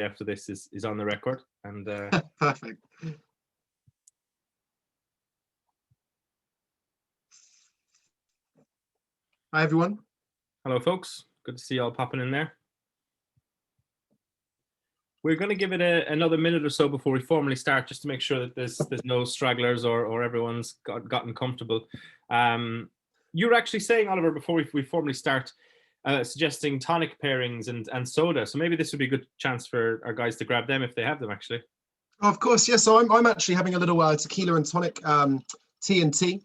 after this is on the record. And perfect. Hi, everyone. Hello, folks. Good to see you all popping in there. We're going to give it another minute or so before we formally start, just to make sure that there's no stragglers or everyone's gotten comfortable. You were actually saying, Oliver, before we formally start, suggesting tonic pairings and soda. So maybe this would be a good chance for our guys to grab them if they have them, actually. Of course, yes. Yeah, so I'm actually having a little tequila and tonic T&T,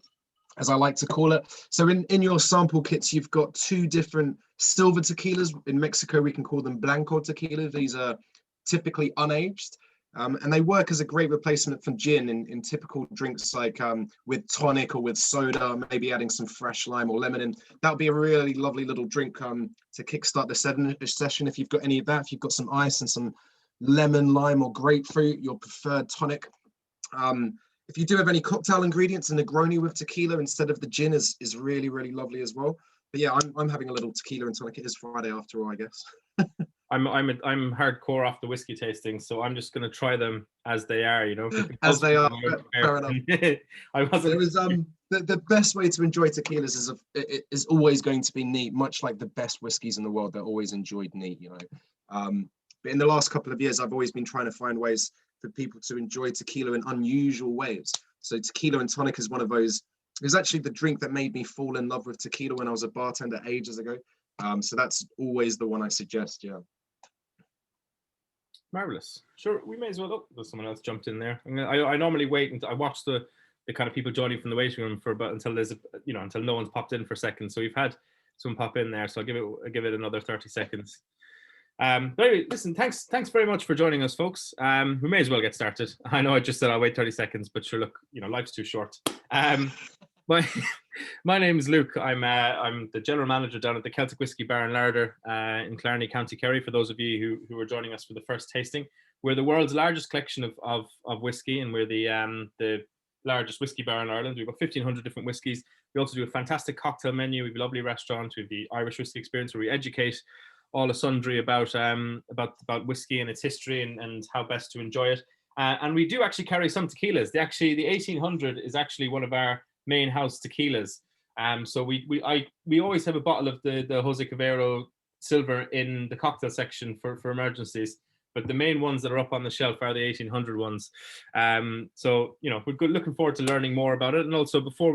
as I like to call it. So in your sample kits, you've got 2 different silver tequilas. In Mexico, we can call them Blanco tequila. These are typically unaged, and they work as a great replacement for gin in typical drinks, like with tonic or with soda, maybe adding some fresh lime or lemon in. That would be a really lovely little drink to kickstart the session. If you've got any of that, if you've got some ice and some lemon, lime, or grapefruit, your preferred tonic. If you do have any cocktail ingredients, a Negroni with tequila instead of the gin is really lovely as well. But yeah, I'm having a little tequila and tonic. It is Friday after all, I guess. I'm hardcore off the whiskey tasting, so I'm just going to try them as they are, you know. As they are, fair enough. There is the best way to enjoy tequilas is always going to be neat, much like the best whiskeys in the world. They're always enjoyed neat, you know. But in the last couple of years, I've always been trying to find ways for people to enjoy tequila in unusual ways. So tequila and tonic is one of those. It was actually the drink that made me fall in love with tequila when I was a bartender ages ago. So that's always the one I suggest, yeah. Marvelous. Sure, we may as well. Oh, there's someone else jumped in there. I normally wait and I watch the kind of people joining from the waiting room for about until there's until no one's popped in for a second. So we've had someone pop in there, so I'll give it another 30 seconds. But anyway, listen, thanks very much for joining us, folks. We may as well get started. I know I just said I'll wait 30 seconds, but sure, look, life's too short. My name is Luke. I'm the general manager down at the Celtic Whisky Bar and Larder in Clarny, County Kerry. For those of you who are joining us for the first tasting, we're the world's largest collection of whiskey, and we're the largest whiskey bar in Ireland. We've got 1,500 different whiskies. We also do a fantastic cocktail menu. We have a lovely restaurant. We have the Irish Whiskey Experience, where we educate all a sundry about whiskey and its history and how best to enjoy it. And we do actually carry some tequilas. The 1800 is actually one of our main house tequilas. So we always have a bottle of the Jose Cavero Silver in the cocktail section for emergencies. But the main ones that are up on the shelf are the 1800 ones. So we're looking forward to learning more about it. And also, before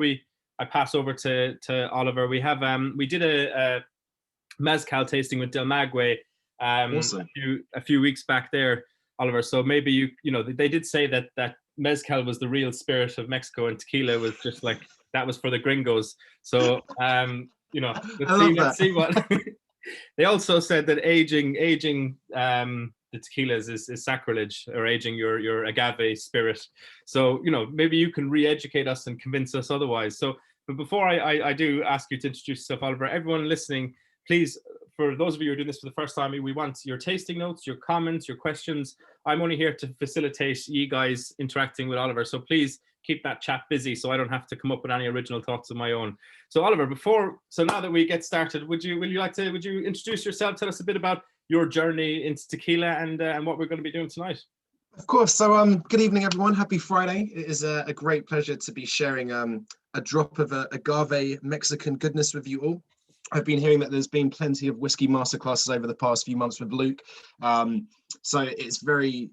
I pass over to Oliver, we did a mezcal tasting with Del Maguey awesome. a few weeks back there, Oliver. So maybe they did say that mezcal was the real spirit of Mexico, and tequila was just like that was for the gringos. So let's see what they also said, that aging the tequilas is sacrilege, or aging your agave spirit. So maybe you can re-educate us and convince us otherwise. So but before I do ask you to introduce yourself, Oliver, everyone listening, please, for those of you who are doing this for the first time, we want your tasting notes, your comments, your questions. I'm only here to facilitate you guys interacting with Oliver. So please keep that chat busy so I don't have to come up with any original thoughts of my own. So Oliver, now that we get started, would you introduce yourself, tell us a bit about your journey into tequila and what we're going to be doing tonight? Of course. So good evening, everyone. Happy Friday. It is a great pleasure to be sharing a drop of agave Mexican goodness with you all. I've been hearing that there's been plenty of whiskey masterclasses over the past few months with Luke. So it's very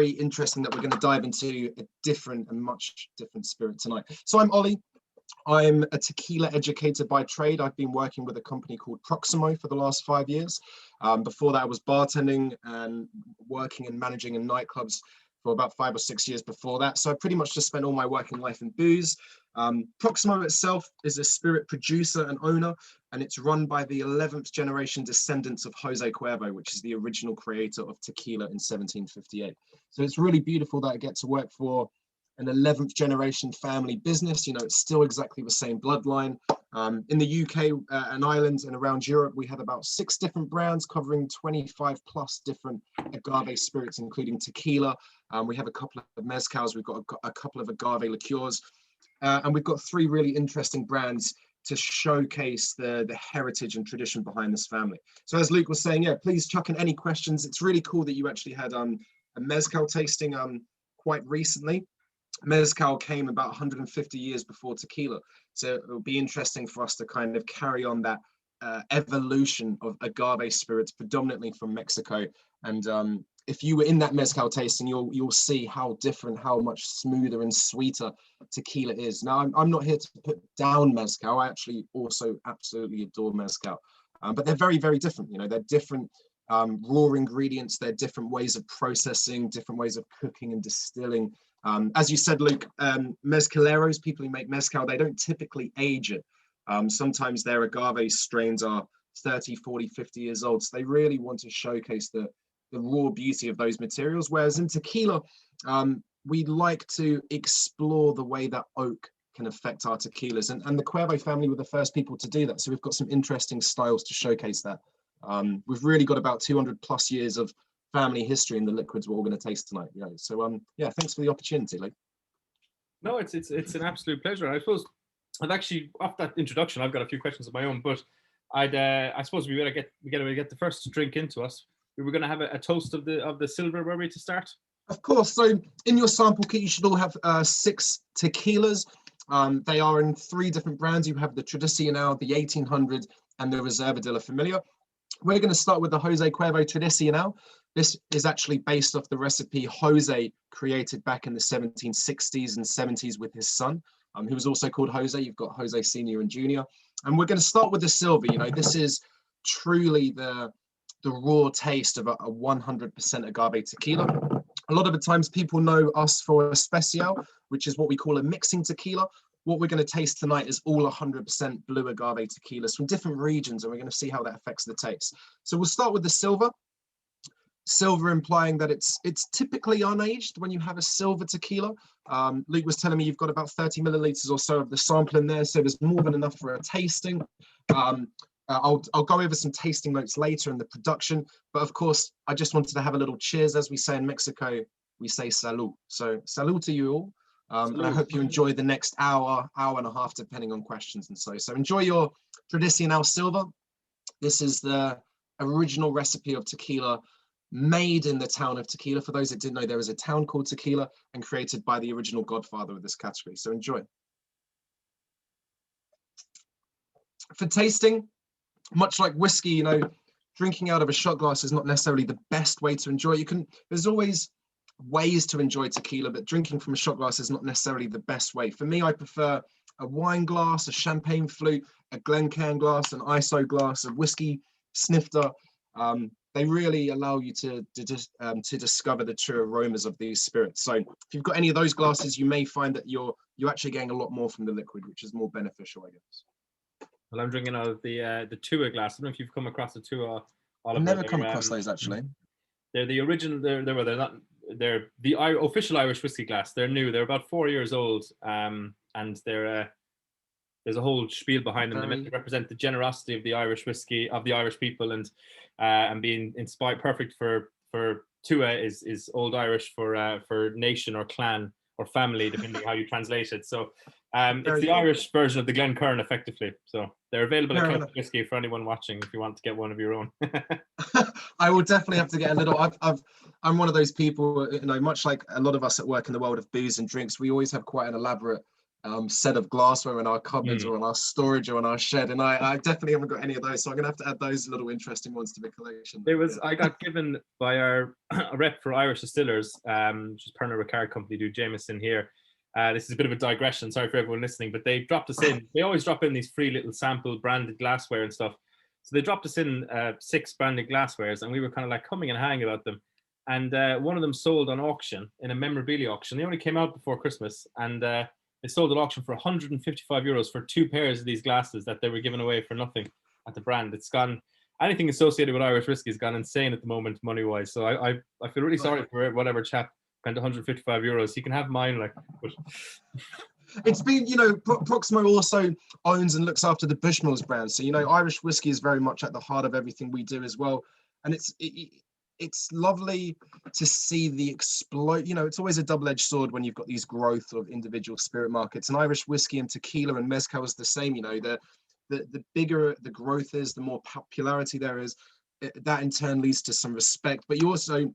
interesting that we're going to dive into a different and much different spirit tonight. So I'm Ollie. I'm a tequila educator by trade. I've been working with a company called Proximo for the last 5 years. Before that, I was bartending and working and managing in nightclubs for about 5 or 6 years before that. So I pretty much just spent all my working life in booze. Proximo itself is a spirit producer and owner, and it's run by the 11th generation descendants of Jose Cuervo, which is the original creator of tequila in 1758. So it's really beautiful that I get to work for an 11th generation family business. It's still exactly the same bloodline. In the UK and Ireland and around Europe, we have about 6 different brands covering 25 plus different agave spirits, including tequila. We have a couple of mezcals. We've got a couple of agave liqueurs. And we've got 3 really interesting brands to showcase the heritage and tradition behind this family. So as Luke was saying, yeah, please chuck in any questions. It's really cool that you actually had a mezcal tasting quite recently. Mezcal came about 150 years before tequila, so it will be interesting for us to kind of carry on that evolution of agave spirits, predominantly from Mexico. And if you were in that mezcal tasting, you'll see how different, how much smoother and sweeter tequila is. Now, I'm not here to put down mezcal. I actually also absolutely adore mezcal, but they're very, very different. You know, they're different raw ingredients. They're different ways of processing, different ways of cooking and distilling. As you said, Luke, mezcaleros, people who make mezcal, they don't typically age it. Sometimes their agave strains are 30, 40, 50 years old. So they really want to showcase the raw beauty of those materials. Whereas in tequila, we like to explore the way that oak can affect our tequilas. And the Cuervo family were the first people to do that. So we've got some interesting styles to showcase that. We've really got about 200 plus years of family history in the liquids we're all going to taste tonight. Yeah. So yeah, thanks for the opportunity, Luke. No, it's an absolute pleasure. I suppose I've actually, off that introduction, I've got a few questions of my own, but I suppose we gotta get the first drink into us. We were going to have a toast of the silver, were we, to start? Of course. So in your sample kit, you should all have 6 tequilas. They are in 3 different brands. You have the Tradicional, the 1800, and the Reserva de la Familia. We're going to start with the Jose Cuervo Tradicional. This is actually based off the recipe Jose created back in the 1760s and 70s with his son, who was also called Jose. You've got Jose Senior and Junior. And we're going to start with the silver. You know, this is truly the raw taste of a 100% agave tequila. A lot of the times people know us for Especial, which is what we call a mixing tequila. What we're going to taste tonight is all 100% blue agave tequilas from different regions, and we're going to see how that affects the taste. So we'll start with the silver. Silver implying that it's typically unaged when you have a silver tequila. Luke was telling me you've got about 30 milliliters or so of the sample in there, so there's more than enough for a tasting. I'll go over some tasting notes later in the production, but of course, I just wanted to have a little cheers. As we say in Mexico, we say salud. So salud to you all. And I hope you enjoy the next hour and a half, depending on questions and so enjoy your Tradicional Silver. This is the original recipe of tequila made in the town of Tequila. For those that didn't know, there is a town called Tequila and created by the original godfather of this category. So enjoy. For tasting, much like whiskey, you know, drinking out of a shot glass is not necessarily the best way to enjoy it. There's always ways to enjoy tequila, but drinking from a shot glass is not necessarily the best way. For me, I prefer a wine glass, a champagne flute, a Glencairn glass, an ISO glass, a whiskey snifter. They really allow you to discover the true aromas of these spirits. So if you've got any of those glasses, you may find that you're actually getting a lot more from the liquid, which is more beneficial, I guess. Well, I'm drinking out of the Tua glass. I don't know if you've come across the Tua. I've never come across those, actually. They're the original. They're the official Irish whiskey glass. They're new. They're about 4 years old, and they're there's a whole spiel behind them. They're meant to represent the generosity of the Irish whiskey, of the Irish people, and being inspired. Perfect for Tua is Old Irish for nation or clan or family, depending on how you translate it. So it's the Irish version of the Glencairn, effectively. So they're available at Celtic Whisky for anyone watching if you want to get one of your own. I will definitely have to get a little. I'm one of those people, you know, much like a lot of us that work in the world of booze and drinks, we always have quite an elaborate set of glassware in our cupboards or in our storage or in our shed, and I definitely haven't got any of those, so I'm gonna have to add those little interesting ones to the collection. I got given by our rep for Irish Distillers, which is Pernod Ricard company, do Jameson here. This is a bit of a digression, sorry for everyone listening, but they dropped us in. They always drop in these free little sample branded glassware and stuff. So they dropped us in 6 branded glasswares, and we were kind of like coming and hanging about them. And one of them sold on auction in a memorabilia auction. They only came out before Christmas, and they sold at auction for 155 euros for 2 pairs of these glasses that they were giving away for nothing at the brand. It's gone, anything associated with Irish whiskey has gone insane at the moment, money-wise. So I feel really sorry for whatever chap spent 155 euros. He can have mine, like. But... It's been, you know, Proximo also owns and looks after the Bushmills brand. So, you know, Irish whiskey is very much at the heart of everything we do as well. And it's lovely to see the explode. You know, it's always a double-edged sword when you've got these growth of individual spirit markets. And Irish whiskey and tequila and mezcal is the same. You know, the bigger the growth is, the more popularity there is. That in turn leads to some respect. But you also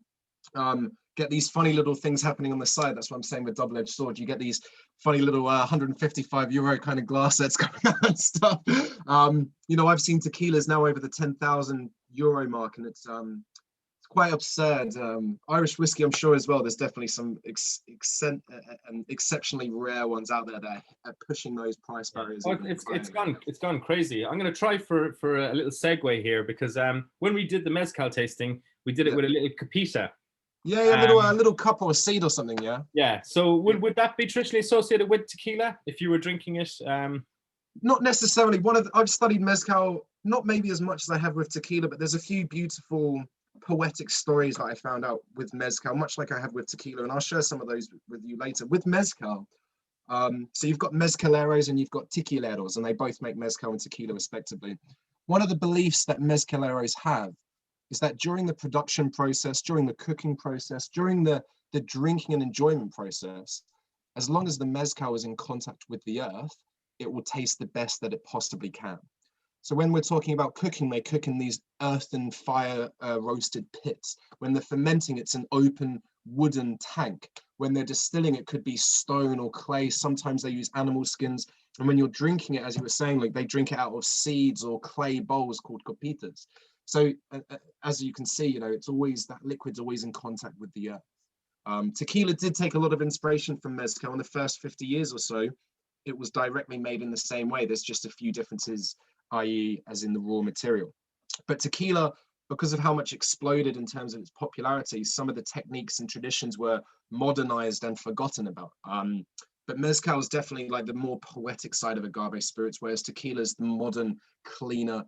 get these funny little things happening on the side. That's what I'm saying with double-edged sword. You get these funny little €155 kind of glass sets coming out and stuff. You know, I've seen tequilas now over the €10,000 mark, and it's quite absurd. Irish whiskey, I'm sure as well. There's definitely some exceptionally rare ones out there that are pushing those price barriers. Oh, it's gone crazy. I'm going to try for a little segue here, because when we did the mezcal tasting, we did it with a little copita. Yeah, a little cup or a seed or something. Yeah. So would that be traditionally associated with tequila if you were drinking it? Not necessarily. I've studied mezcal, not maybe as much as I have with tequila, but there's a few beautiful poetic stories that I found out with mezcal, much like I have with tequila, and I'll share some of those with you later. With mezcal, so you've got mezcaleros and you've got tequileros, and they both make mezcal and tequila respectively. One of the beliefs that mezcaleros have is that during the production process, during the cooking process, during the drinking and enjoyment process, as long as the mezcal is in contact with the earth, it will taste the best that it possibly can. So when we're talking about cooking, they cook in these earthen fire roasted pits. When they're fermenting, it's an open wooden tank. When they're distilling, it could be stone or clay. Sometimes they use animal skins. And when you're drinking it, as you were saying, like they drink it out of seeds or clay bowls called copitas. So as you can see, you know, it's always, that liquid's always in contact with the earth. Tequila did take a lot of inspiration from mezcal. In the first 50 years or so, it was directly made in the same way. There's just a few differences, i.e. as in the raw material. But tequila, because of how much exploded in terms of its popularity, some of the techniques and traditions were modernized and forgotten about. But mezcal is definitely like the more poetic side of agave spirits, whereas tequila is the modern, cleaner,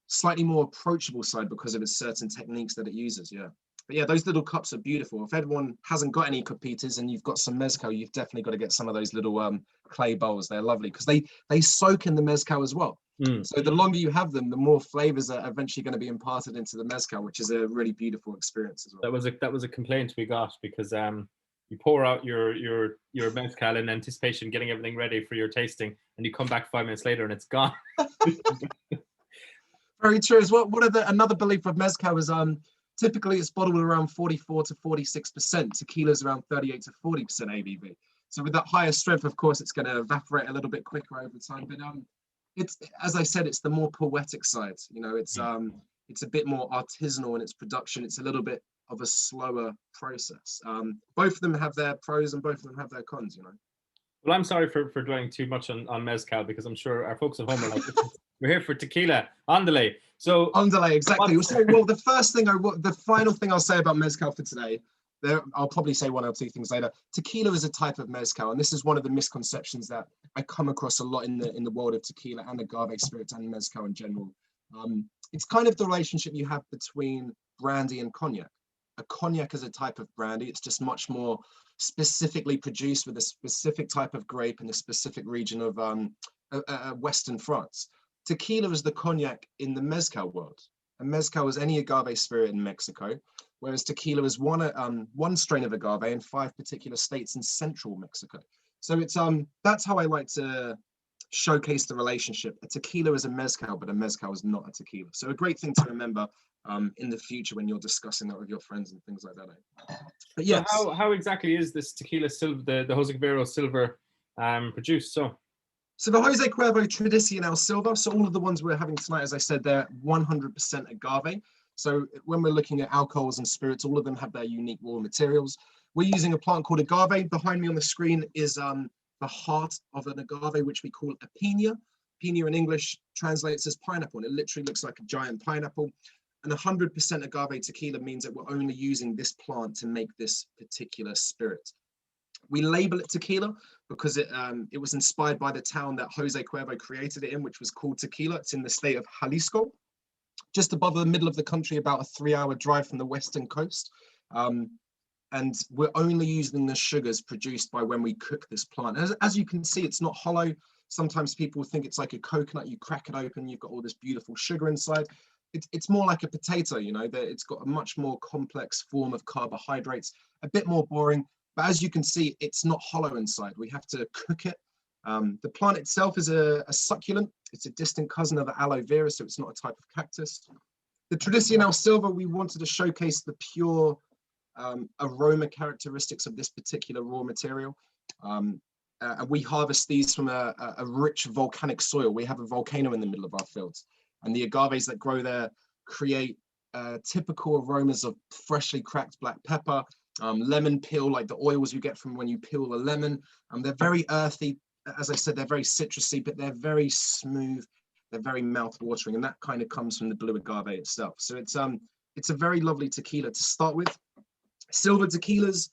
slightly more approachable side because of its certain techniques that it uses. Yeah. But yeah, those little cups are beautiful. If everyone hasn't got any copitas and you've got some mezcal, you've definitely got to get some of those little clay bowls. They're lovely because they soak in the mezcal as well. So the longer you have them, the more flavors are eventually going to be imparted into the mezcal, which is a really beautiful experience as well. That was a complaint we got, because you pour out your mezcal in anticipation, getting everything ready for your tasting, and you come back 5 minutes later and it's gone. Very true as well. Another belief of mezcal is typically it's bottled around 44 to 46%. Tequila's around 38 to 40% ABV. So with that higher strength, of course, it's going to evaporate a little bit quicker over time. But it's, as I said, it's the more poetic side. You know, it's a bit more artisanal in its production. It's a little bit of a slower process. Both of them have their pros and both of them have their cons. You know. Well, I'm sorry for dwelling too much on mezcal, because I'm sure our folks at home are like, we're here for tequila, andale. So andale, exactly. So, well, the final thing I'll say about mezcal for today, I'll probably say one or two things later. Tequila is a type of mezcal, and this is one of the misconceptions that I come across a lot in the world of tequila and agave spirits and mezcal in general. It's kind of the relationship you have between brandy and cognac. A cognac is a type of brandy. It's just much more specifically produced with a specific type of grape in a specific region of Western France. Tequila is the cognac in the mezcal world. And mezcal is any agave spirit in Mexico, whereas tequila is one strain of agave in 5 particular states in central Mexico. So it's that's how I like to showcase the relationship. A tequila is a mezcal, but a mezcal is not a tequila. So a great thing to remember in the future when you're discussing that with your friends and things like that. But yes. So how exactly is this tequila silver, the Jose Cuervo silver produced? So the Jose Cuervo Tradicional Silver, so all of the ones we're having tonight, as I said, they're 100% agave. So when we're looking at alcohols and spirits, all of them have their unique raw materials. We're using a plant called agave. Behind me on the screen is the heart of an agave, which we call a piña. Piña in English translates as pineapple, and it literally looks like a giant pineapple. And 100% agave tequila means that we're only using this plant to make this particular spirit. We label it tequila because it was inspired by the town that Jose Cuervo created it in, which was called Tequila. It's in the state of Jalisco, just above the middle of the country, about a 3-hour drive from the western coast. And we're only using the sugars produced by when we cook this plant. As you can see, it's not hollow. Sometimes people think it's like a coconut. You crack it open, you've got all this beautiful sugar inside. it's more like a potato, you know, that it's got a much more complex form of carbohydrates, a bit more boring, but as you can see, it's not hollow inside. We have to cook it. The plant itself is a succulent. It's a distant cousin of aloe vera, so it's not a type of cactus. The Tradicional Silva, we wanted to showcase the pure aroma characteristics of this particular raw material. And we harvest these from a rich volcanic soil. We have a volcano in the middle of our fields, and the agaves that grow there create typical aromas of freshly cracked black pepper, lemon peel, like the oils you get from when you peel a lemon. They're very earthy. As I said, they're very citrusy, but they're very smooth. They're very mouth-watering, and that kind of comes from the blue agave itself. So it's a very lovely tequila to start with. Silva tequilas,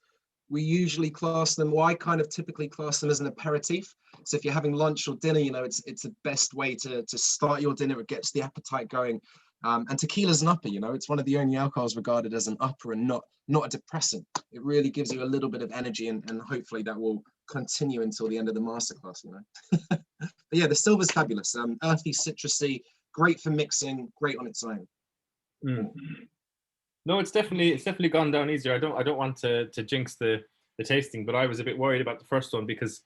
we usually class them, well, I kind of typically class them as an aperitif. So if you're having lunch or dinner, you know, it's the best way to start your dinner. It gets the appetite going. And tequila's an upper, you know, it's one of the only alcohols regarded as an upper and not a depressant. It really gives you a little bit of energy, and hopefully that will continue until the end of the masterclass, you know. But yeah, the Silva's fabulous. Earthy, citrusy, great for mixing, great on its own. No, it's definitely gone down easier. I don't want to jinx the tasting, but I was a bit worried about the first one because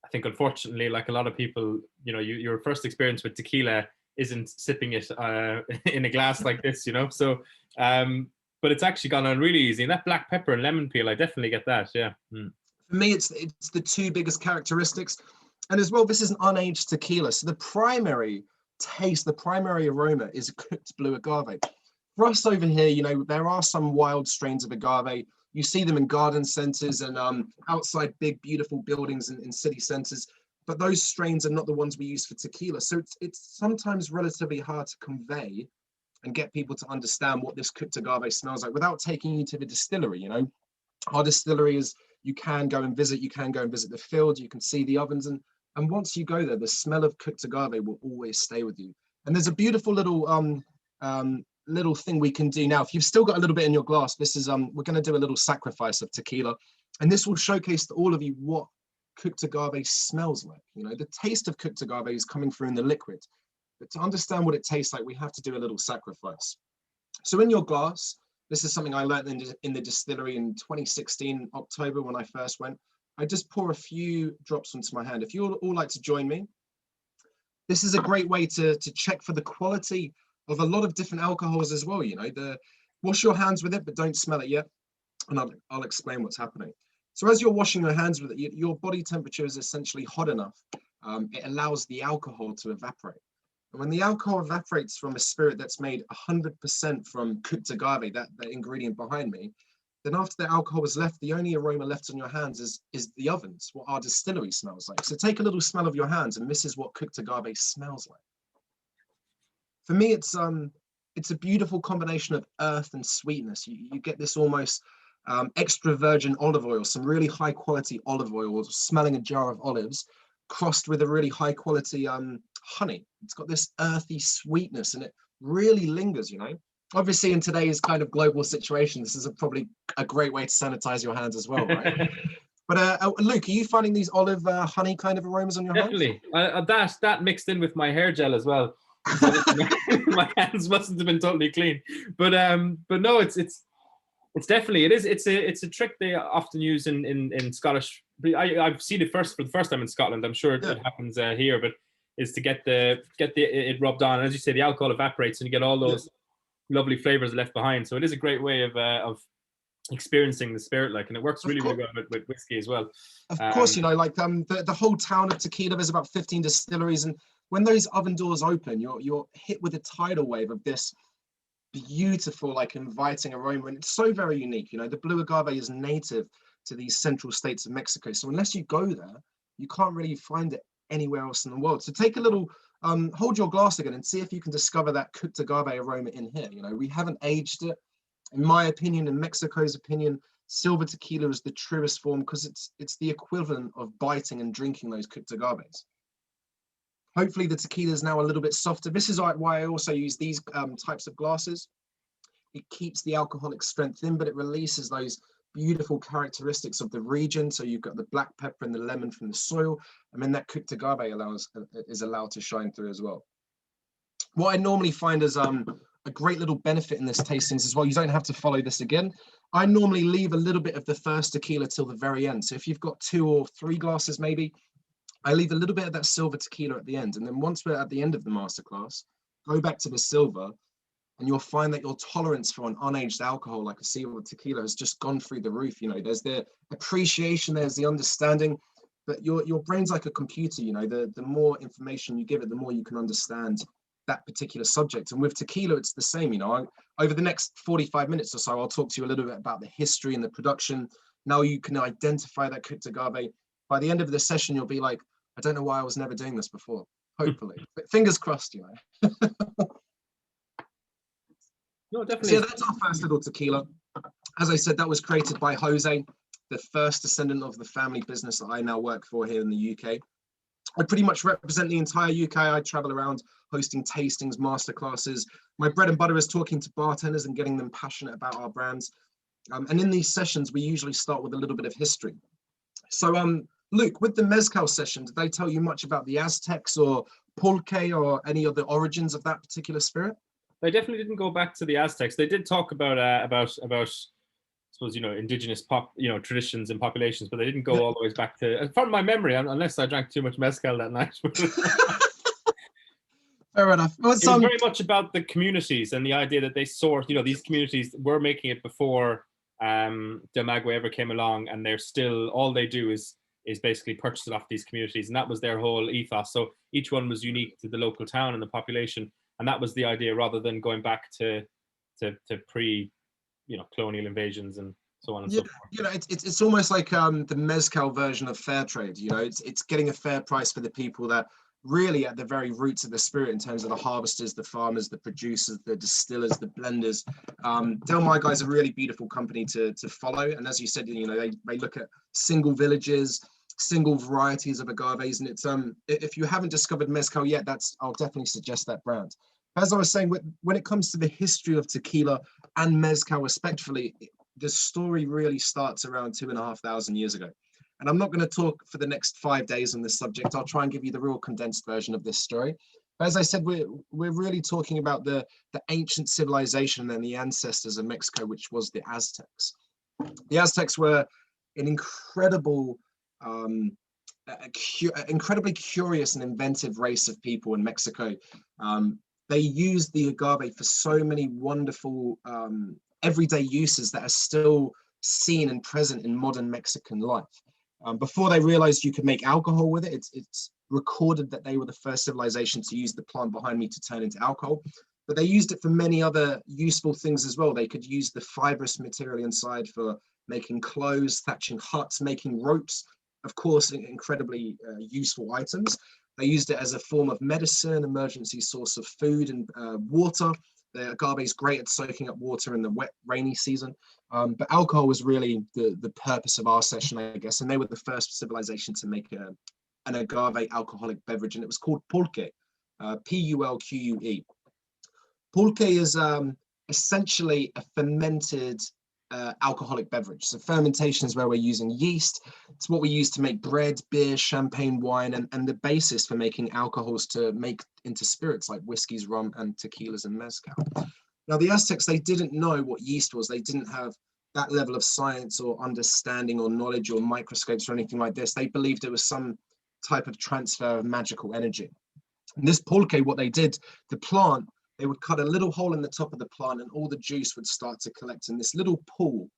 I think unfortunately, like a lot of people, you know, your first experience with tequila isn't sipping it in a glass like this, you know. So, but it's actually gone on really easy. And that black pepper and lemon peel, I definitely get that. Yeah. For me, it's the two biggest characteristics, and as well, this is an unaged tequila, so the primary taste, the primary aroma is cooked blue agave. For us over here, you know, there are some wild strains of agave. You see them in garden centers and outside big, beautiful buildings in city centers. But those strains are not the ones we use for tequila. So it's sometimes relatively hard to convey and get people to understand what this cooked agave smells like without taking you to the distillery, you know. Our distillery is, you can go and visit the field, you can see the ovens, and once you go there, the smell of cooked agave will always stay with you. And there's a beautiful little thing we can do now. If you've still got a little bit in your glass, this is we're going to do a little sacrifice of tequila, and this will showcase to all of you what cooked agave smells like. You know, the taste of cooked agave is coming through in the liquid, but to understand what it tastes like, we have to do a little sacrifice. So in your glass, this is something I learned in the distillery in 2016 October when I first went. I just pour a few drops onto my hand. If you all like to join me, this is a great way to check for the quality of a lot of different alcohols as well. You know, wash your hands with it, but don't smell it yet, and I'll explain what's happening. So as you're washing your hands with it, your body temperature is essentially hot enough. It allows the alcohol to evaporate. And when the alcohol evaporates from a spirit that's made 100% from cooked agave, that ingredient behind me, then after the alcohol is left, the only aroma left on your hands is the ovens, what our distillery smells like. So take a little smell of your hands, and this is what cooked agave smells like. For me, it's a beautiful combination of earth and sweetness. You get this almost extra virgin olive oil, some really high quality olive oil, smelling a jar of olives, crossed with a really high quality honey. It's got this earthy sweetness, and it really lingers, you know. Obviously, in today's kind of global situation, this is probably a great way to sanitize your hands as well, right? But Luke, are you finding these olive honey kind of aromas on your hands? Definitely. That mixed in with my hair gel as well. So my hands mustn't have been totally clean. But no, it's definitely, it's a trick they often use in Scottish. I've seen it for the first time in Scotland. I'm sure it happens here, but is to get it rubbed on, and as you say, the alcohol evaporates and you get all those lovely flavors left behind. So it is a great way of experiencing the spirit, like, and it works really well with whiskey as well. Of course, you know, like the whole town of Tequila, there's about 15 distilleries, and when those oven doors open, you're hit with a tidal wave of this beautiful, like, inviting aroma, and it's so very unique. You know, the blue agave is native to these central states of Mexico, so unless you go there, you can't really find it anywhere else in the world. So take a little, hold your glass again and see if you can discover that cooked agave aroma in here. You know, we haven't aged it. In my opinion, in Mexico's opinion, Silva tequila is the truest form because it's the equivalent of biting and drinking those cooked agaves. Hopefully the tequila is now a little bit softer. This is why I also use these types of glasses. It keeps the alcoholic strength in, but it releases those beautiful characteristics of the region. So you've got the black pepper and the lemon from the soil, and then that cooked agave is allowed to shine through as well. What I normally find is a great little benefit in this tastings as well. You don't have to follow this again. I normally leave a little bit of the first tequila till the very end. So if you've got 2 or 3 glasses, maybe, I leave a little bit of that silver tequila at the end. And then once we're at the end of the masterclass, go back to the silver, and you'll find that your tolerance for an unaged alcohol like a silver tequila has just gone through the roof. You know, there's the appreciation, there's the understanding, but your brain's like a computer. You know, the more information you give it, the more you can understand that particular subject. And with tequila, it's the same. You know, over the next 45 minutes or so, I'll talk to you a little bit about the history and the production. Now you can identify that cooked agave. By the end of the session, you'll be like, I don't know why I was never doing this before. Hopefully, but fingers crossed, you know. No, definitely. So yeah, that's our first little tequila. As I said, that was created by Jose, the first descendant of the family business that I now work for here in the UK. I pretty much represent the entire UK. I travel around hosting tastings, masterclasses. My bread and butter is talking to bartenders and getting them passionate about our brands. And in these sessions, we usually start with a little bit of history. So, Luke, with the Mezcal session, did they tell you much about the Aztecs or pulque or any of the origins of that particular spirit? They definitely didn't go back to the Aztecs. They did talk about I suppose, you know, indigenous traditions and populations, but they didn't go all the way back to, from my memory, unless I drank too much mezcal that night. Fair enough. It was very much about the communities and the idea that they source, you know, these communities were making it before Del Maguey ever came along, and they're still, all they do is basically purchase it off these communities, and that was their whole ethos. So each one was unique to the local town and the population, and that was the idea, rather than going back to pre, you know, colonial invasions and so on and so forth. You know, it's almost like the mezcal version of fair trade. You know, it's getting a fair price for the people that really at the very roots of the spirit, in terms of the harvesters, the farmers, the producers, the distillers, the blenders. Del Maguey is a really beautiful company to follow, and as you said, you know, they look at single villages, single varieties of agaves, and it's if you haven't discovered mezcal yet, I'll definitely suggest that brand. As I was saying, when it comes to the history of tequila and mezcal, respectfully, the story really starts around 2,500 years ago. And I'm not going to talk for the next 5 days on this subject. I'll try and give you the real condensed version of this story. But as I said, we're really talking about the ancient civilization and the ancestors of Mexico, which was the Aztecs. The Aztecs were an incredible, incredibly curious and inventive race of people in Mexico. They used the agave for so many wonderful everyday uses that are still seen and present in modern Mexican life. Before they realized you could make alcohol with it, it's recorded that they were the first civilization to use the plant behind me to turn into alcohol. But they used it for many other useful things as well. They could use the fibrous material inside for making clothes, thatching huts, making ropes. Of course, incredibly useful items. They used it as a form of medicine, emergency source of food and water. The agave is great at soaking up water in the wet, rainy season. But alcohol was really the purpose of our session, I guess. And they were the first civilization to make an agave alcoholic beverage, and it was called pulque, Pulque. Pulque is essentially a fermented alcoholic beverage. So fermentation is where we're using yeast. It's what we use to make bread, beer, champagne, wine, and the basis for making alcohols to make into spirits like whiskeys, rum, and tequilas and mezcal. Now, the Aztecs, they didn't know what yeast was. They didn't have that level of science or understanding or knowledge or microscopes or anything like this. They believed it was some type of transfer of magical energy. And this pulque, what they did, the plant, they would cut a little hole in the top of the plant, and all the juice would start to collect in this little pool.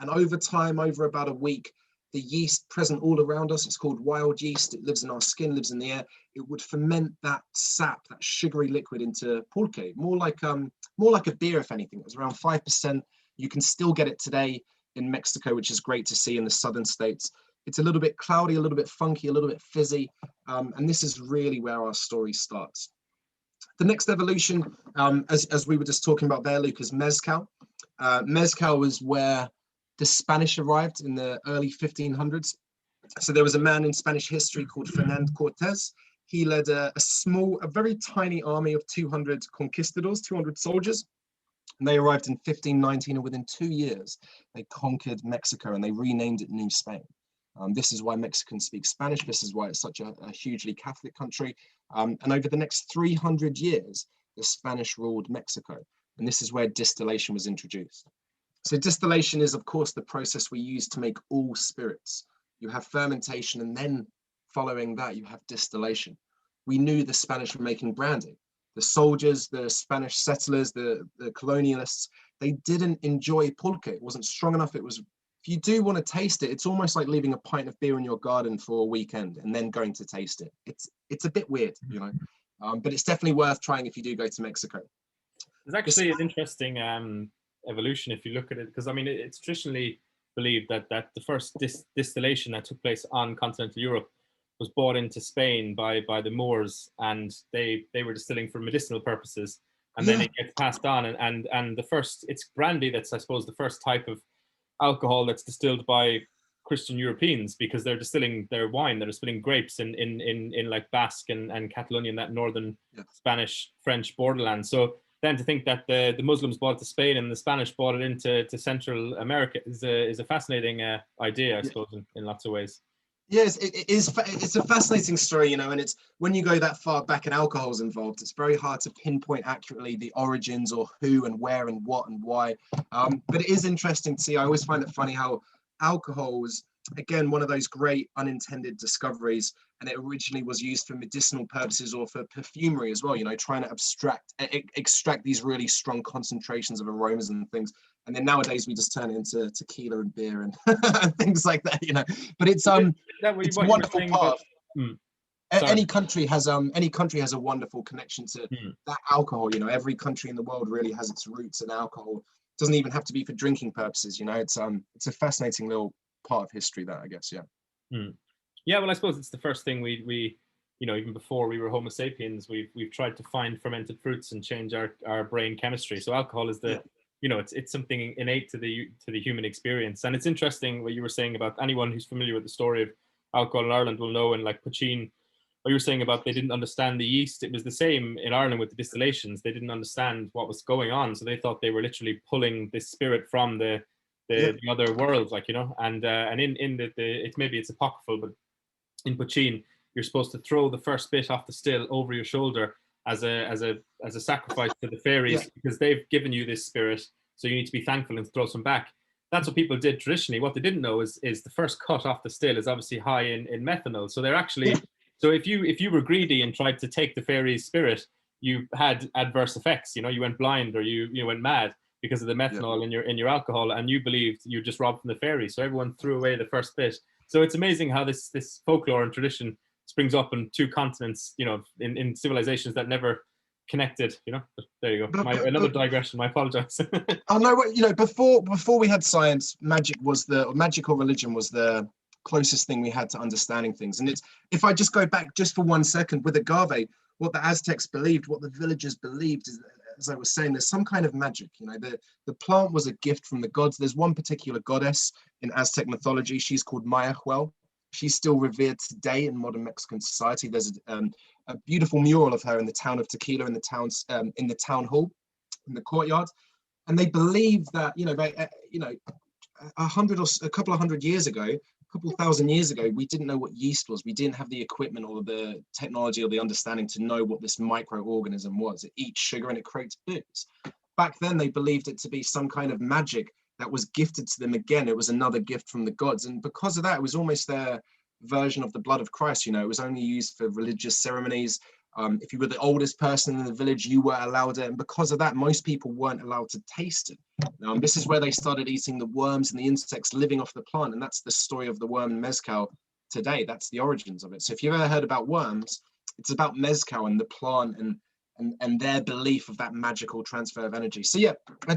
And over time, over about a week, the yeast present all around us, it's called wild yeast. It lives in our skin, lives in the air. It would ferment that sap, that sugary liquid, into pulque, more like a beer, if anything. It was around 5%. You can still get it today in Mexico, which is great to see in the southern states. It's a little bit cloudy, a little bit funky, a little bit fizzy. And this is really where our story starts. The next evolution, as we were just talking about there, Luke, is mezcal. Mezcal was where the Spanish arrived in the early 1500s. So there was a man in Spanish history called Fernando Cortez. He led a very tiny army of 200 conquistadors, 200 soldiers. And they arrived in 1519, and within 2 years, they conquered Mexico and they renamed it New Spain. This is why Mexicans speak Spanish. This is why it's such a hugely Catholic country. And over the next 300 years, the Spanish ruled Mexico. And this is where distillation was introduced. So distillation is, of course, the process we use to make all spirits. You have fermentation, and then following that, you have distillation. We knew the Spanish were making brandy. The soldiers, the Spanish settlers, the colonialists, they didn't enjoy pulque. It wasn't strong enough. It was, if you do want to taste it, it's almost like leaving a pint of beer in your garden for a weekend and then going to taste it. It's a bit weird, you know, but it's definitely worth trying if you do go to Mexico. There's actually an interesting evolution if you look at it, because I mean it's traditionally believed that the first distillation that took place on continental Europe was brought into Spain by the Moors, and they were distilling for medicinal purposes, and then it gets passed on, and the first, it's brandy that's, I suppose, the first type of alcohol that's distilled by Christian Europeans, because they're distilling their wine, they're distilling grapes in like Basque and Catalonia, that northern Spanish French borderland. So then to think that the Muslims brought it to Spain and the Spanish brought it into Central America is a fascinating idea, I suppose, in lots of ways. Yes, it is. It's a fascinating story, you know, and it's when you go that far back and alcohol's involved, it's very hard to pinpoint accurately the origins or who and where and what and why. But it is interesting to see. I always find it funny how alcohol was, again, one of those great unintended discoveries, and it originally was used for medicinal purposes or for perfumery as well, you know, trying to extract these really strong concentrations of aromas and things. And then nowadays we just turn it into tequila and beer and things like that, you know. But it's a wonderful part. Any country has a wonderful connection to that alcohol, you know. Every country in the world really has its roots in alcohol. It doesn't even have to be for drinking purposes, you know. It's a fascinating little part of history, that, I guess. Yeah, well, I suppose it's the first thing we you know, even before we were Homo sapiens, we've tried to find fermented fruits and change our brain chemistry. So alcohol is the you know, it's something innate to the human experience. And it's interesting what you were saying about anyone who's familiar with the story of alcohol in Ireland will know, and like Puccin, what you were saying about they didn't understand the yeast. It was the same in Ireland with the distillations. They didn't understand what was going on, so they thought they were literally pulling this spirit from the other world, like, you know. And in the it's apocryphal, but in Puccin, you're supposed to throw the first bit off the still over your shoulder as a sacrifice to the fairies, because they've given you this spirit, so you need to be thankful and throw some back. That's what people did traditionally. What they didn't know is the first cut off the still is obviously high in methanol. So they're actually so if you were greedy and tried to take the fairies' spirit, you had adverse effects. You know, you went blind or you went mad because of the methanol in your alcohol, and you believed you just robbed from the fairies. So everyone threw away the first bit. So it's amazing how this folklore and tradition springs up on two continents, you know, in civilizations that never connected, you know. But there you go. Another digression. I apologize. Oh no, you know, before we had science, magic or religion was the closest thing we had to understanding things. And it's, if I just go back just for 1 second with agave, what the Aztecs believed, what the villagers believed is, as I was saying, there's some kind of magic. You know, the plant was a gift from the gods. There's one particular goddess in Aztec mythology. She's called Mayahuel. She's still revered today in modern Mexican society. There's a beautiful mural of her in the town of Tequila, in the town hall, in the courtyard. And they believe that, you know, a couple of hundred years ago, a couple thousand years ago, we didn't know what yeast was. We didn't have the equipment or the technology or the understanding to know what this microorganism was. It eats sugar and it creates booze. Back then, they believed it to be some kind of magic that was gifted to them. Again, it was another gift from the gods. And because of that, it was almost their version of the blood of Christ. You know, it was only used for religious ceremonies. If you were the oldest person in the village, you were allowed it. And because of that, most people weren't allowed to taste it. This is where they started eating the worms and the insects living off the plant. And that's the story of the worm mezcal today. That's the origins of it. So if you've ever heard about worms, it's about mezcal and the plant and their belief of that magical transfer of energy. So yeah,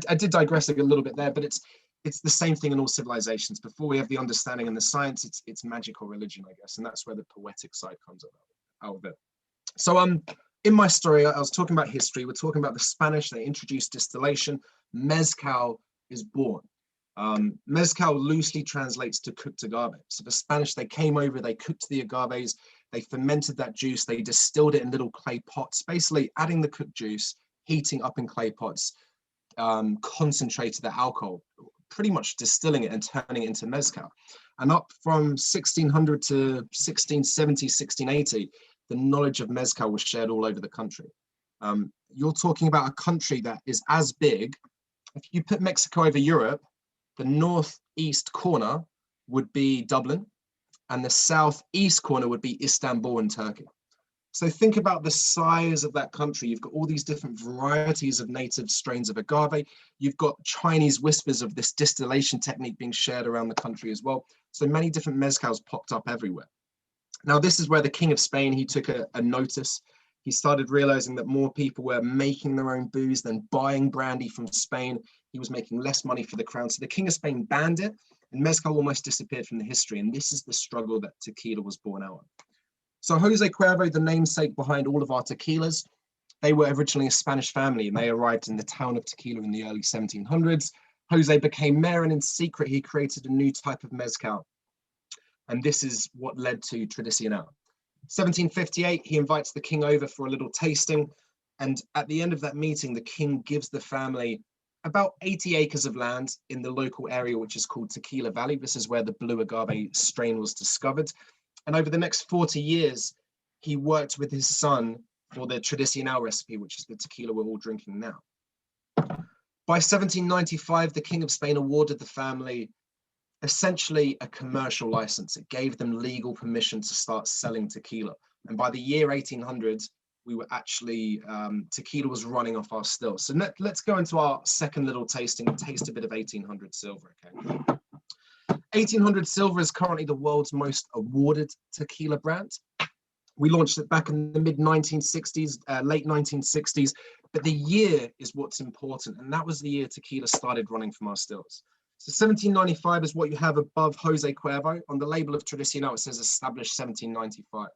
I did digress a little bit there, but it's the same thing in all civilizations. Before we have the understanding and the science, it's magical religion, I guess. And that's where the poetic side comes out of it. So in my story, I was talking about history. We're talking about the Spanish. They introduced distillation. Mezcal is born. Mezcal loosely translates to cooked agave. So the Spanish, they came over, they cooked the agaves, they fermented that juice, they distilled it in little clay pots, basically adding the cooked juice, heating up in clay pots, concentrated the alcohol, pretty much distilling it and turning it into mezcal. And up from 1600 to 1670, 1680, the knowledge of mezcal was shared all over the country. You're talking about a country that is as big. If you put Mexico over Europe, the northeast corner would be Dublin, and the southeast corner would be Istanbul in Turkey. So think about the size of that country. You've got all these different varieties of native strains of agave. You've got Chinese whispers of this distillation technique being shared around the country as well. So many different mezcals popped up everywhere. Now, this is where the King of Spain, he took a notice. He started realizing that more people were making their own booze than buying brandy from Spain. He was making less money for the crown. So the King of Spain banned it, and mezcal almost disappeared from the history. And this is the struggle that tequila was born out of. So Jose Cuervo, the namesake behind all of our tequilas, they were originally a Spanish family, and they arrived in the town of Tequila in the early 1700s. Jose became mayor, and in secret, he created a new type of mezcal. And this is what led to Tradicional. 1758, he invites the king over for a little tasting. And at the end of that meeting, the king gives the family about 80 acres of land in the local area, which is called Tequila Valley. This is where the blue agave strain was discovered. And over the next 40 years, he worked with his son for the Tradicional recipe, which is the tequila we're all drinking now. By 1795, the King of Spain awarded the family essentially a commercial license. It gave them legal permission to start selling tequila. And by the year 1800, we were actually, tequila was running off our stills. So let's go into our second little tasting and taste a bit of 1800 silver, okay? 1800 Silver is currently the world's most awarded tequila brand. We launched it back in the mid 1960s, late 1960s, but the year is what's important. And that was the year tequila started running from our stills. So 1795 is what you have above Jose Cuervo. On the label of Tradicional, it says established 1795.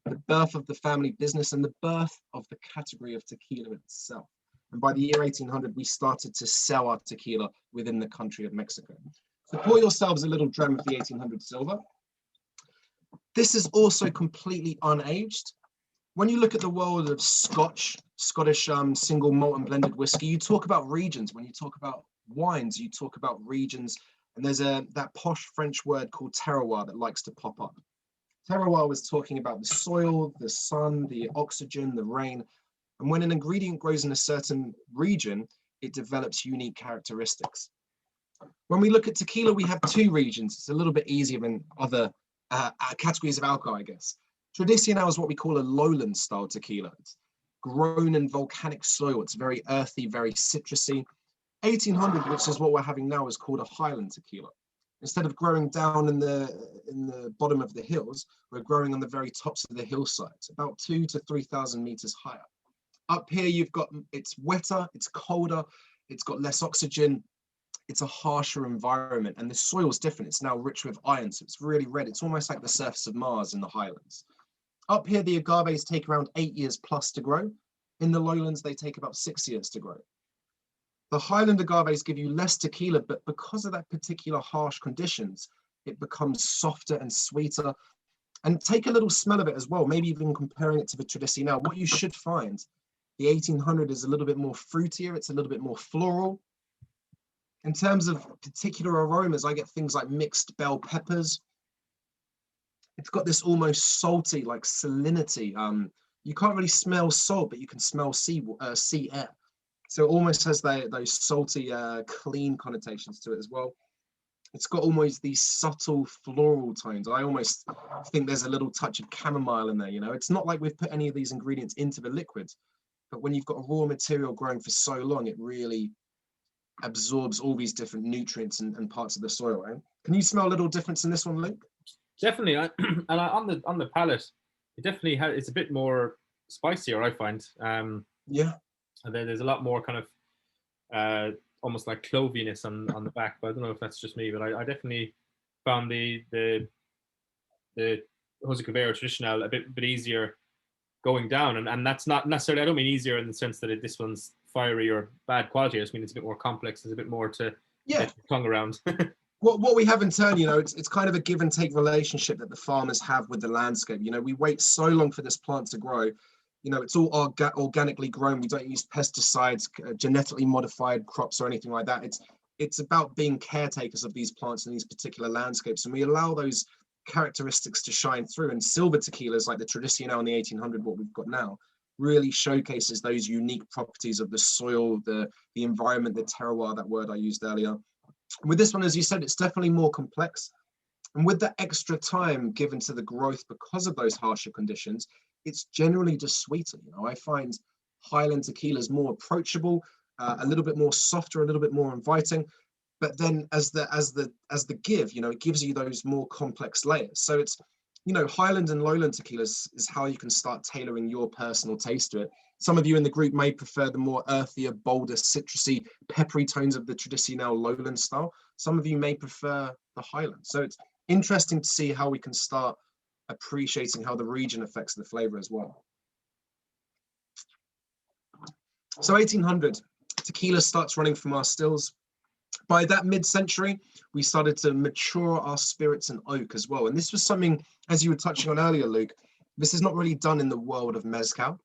The birth of the family business and the birth of the category of tequila itself. And by the year 1800, we started to sell our tequila within the country of Mexico. So pour yourselves a little dram of the 1800 Silver. This is also completely unaged. When you look at the world of Scottish single malt and blended whiskey, you talk about regions. When you talk about wines, you talk about regions. And there's that posh French word called terroir that likes to pop up. Terroir was talking about the soil, the sun, the oxygen, the rain. And when an ingredient grows in a certain region, it develops unique characteristics. When we look at tequila, we have two regions. It's a little bit easier than other categories of alcohol, I guess. Tradicional is what we call a lowland style tequila. It's grown in volcanic soil. It's very earthy, very citrusy. 1800, which is what we're having now, is called a highland tequila. Instead of growing down in the bottom of the hills, we're growing on the very tops of the hillsides, about 2,000 to 3,000 meters higher. Up here, it's wetter, it's colder, it's got less oxygen. It's a harsher environment, and the soil is different. It's now rich with iron, so it's really red. It's almost like the surface of Mars in the highlands. Up here, the agaves take around 8 years plus to grow. In the lowlands, they take about 6 years to grow. The highland agaves give you less tequila, but because of that particular harsh conditions, it becomes softer and sweeter. And take a little smell of it as well, maybe even comparing it to the Tradicional. What you should find, the 1800 is a little bit more fruitier. It's a little bit more floral. In terms of particular aromas, I get things like mixed bell peppers. It's got this almost salty, like salinity. You can't really smell salt, but you can smell sea air. So it almost has those salty, clean connotations to it as well. It's got almost these subtle floral tones. I almost think there's a little touch of chamomile in there, you know? It's not like we've put any of these ingredients into the liquid, but when you've got a raw material growing for so long, it really absorbs all these different nutrients and parts of the soil, right? Can you smell a little difference in this one, Luke? Definitely, on the palate, it definitely it's a bit more spicier, I find. Yeah. And then there's a lot more kind of almost like cloviness on the back, but I don't know if that's just me, but I definitely found the Jose Cuervo Tradicional a bit easier going down, and that's not necessarily, I don't mean easier in the sense that this one's fiery or bad quality. I just mean it's a bit more complex. There's a bit more to get your tongue around. What we have in turn, you know, it's kind of a give and take relationship that the farmers have with the landscape. You know, we wait so long for this plant to grow. You know, it's all organically grown. We don't use pesticides, genetically modified crops or anything like that. It's about being caretakers of these plants in these particular landscapes, and we allow those characteristics to shine through. And silver tequilas like the Tradicional in the 1800, what we've got now, really showcases those unique properties of the soil, the environment, the terroir, that word I used earlier. With this one, as you said, it's definitely more complex. And with that extra time given to the growth because of those harsher conditions, it's generally just sweeter. You know, I find Highland tequilas more approachable, a little bit more softer, a little bit more inviting. But then as the give, you know, it gives you those more complex layers. So it's, you know, Highland and Lowland tequilas is how you can start tailoring your personal taste to it. Some of you in the group may prefer the more earthier, bolder, citrusy, peppery tones of the traditional Lowland style. Some of you may prefer the Highland. So it's interesting to see how we can start appreciating how the region affects the flavor as well. So 1800, tequila starts running from our stills. By that mid-century, we started to mature our spirits in oak as well. And this was something, as you were touching on earlier, Luke, this is not really done in the world of mezcal.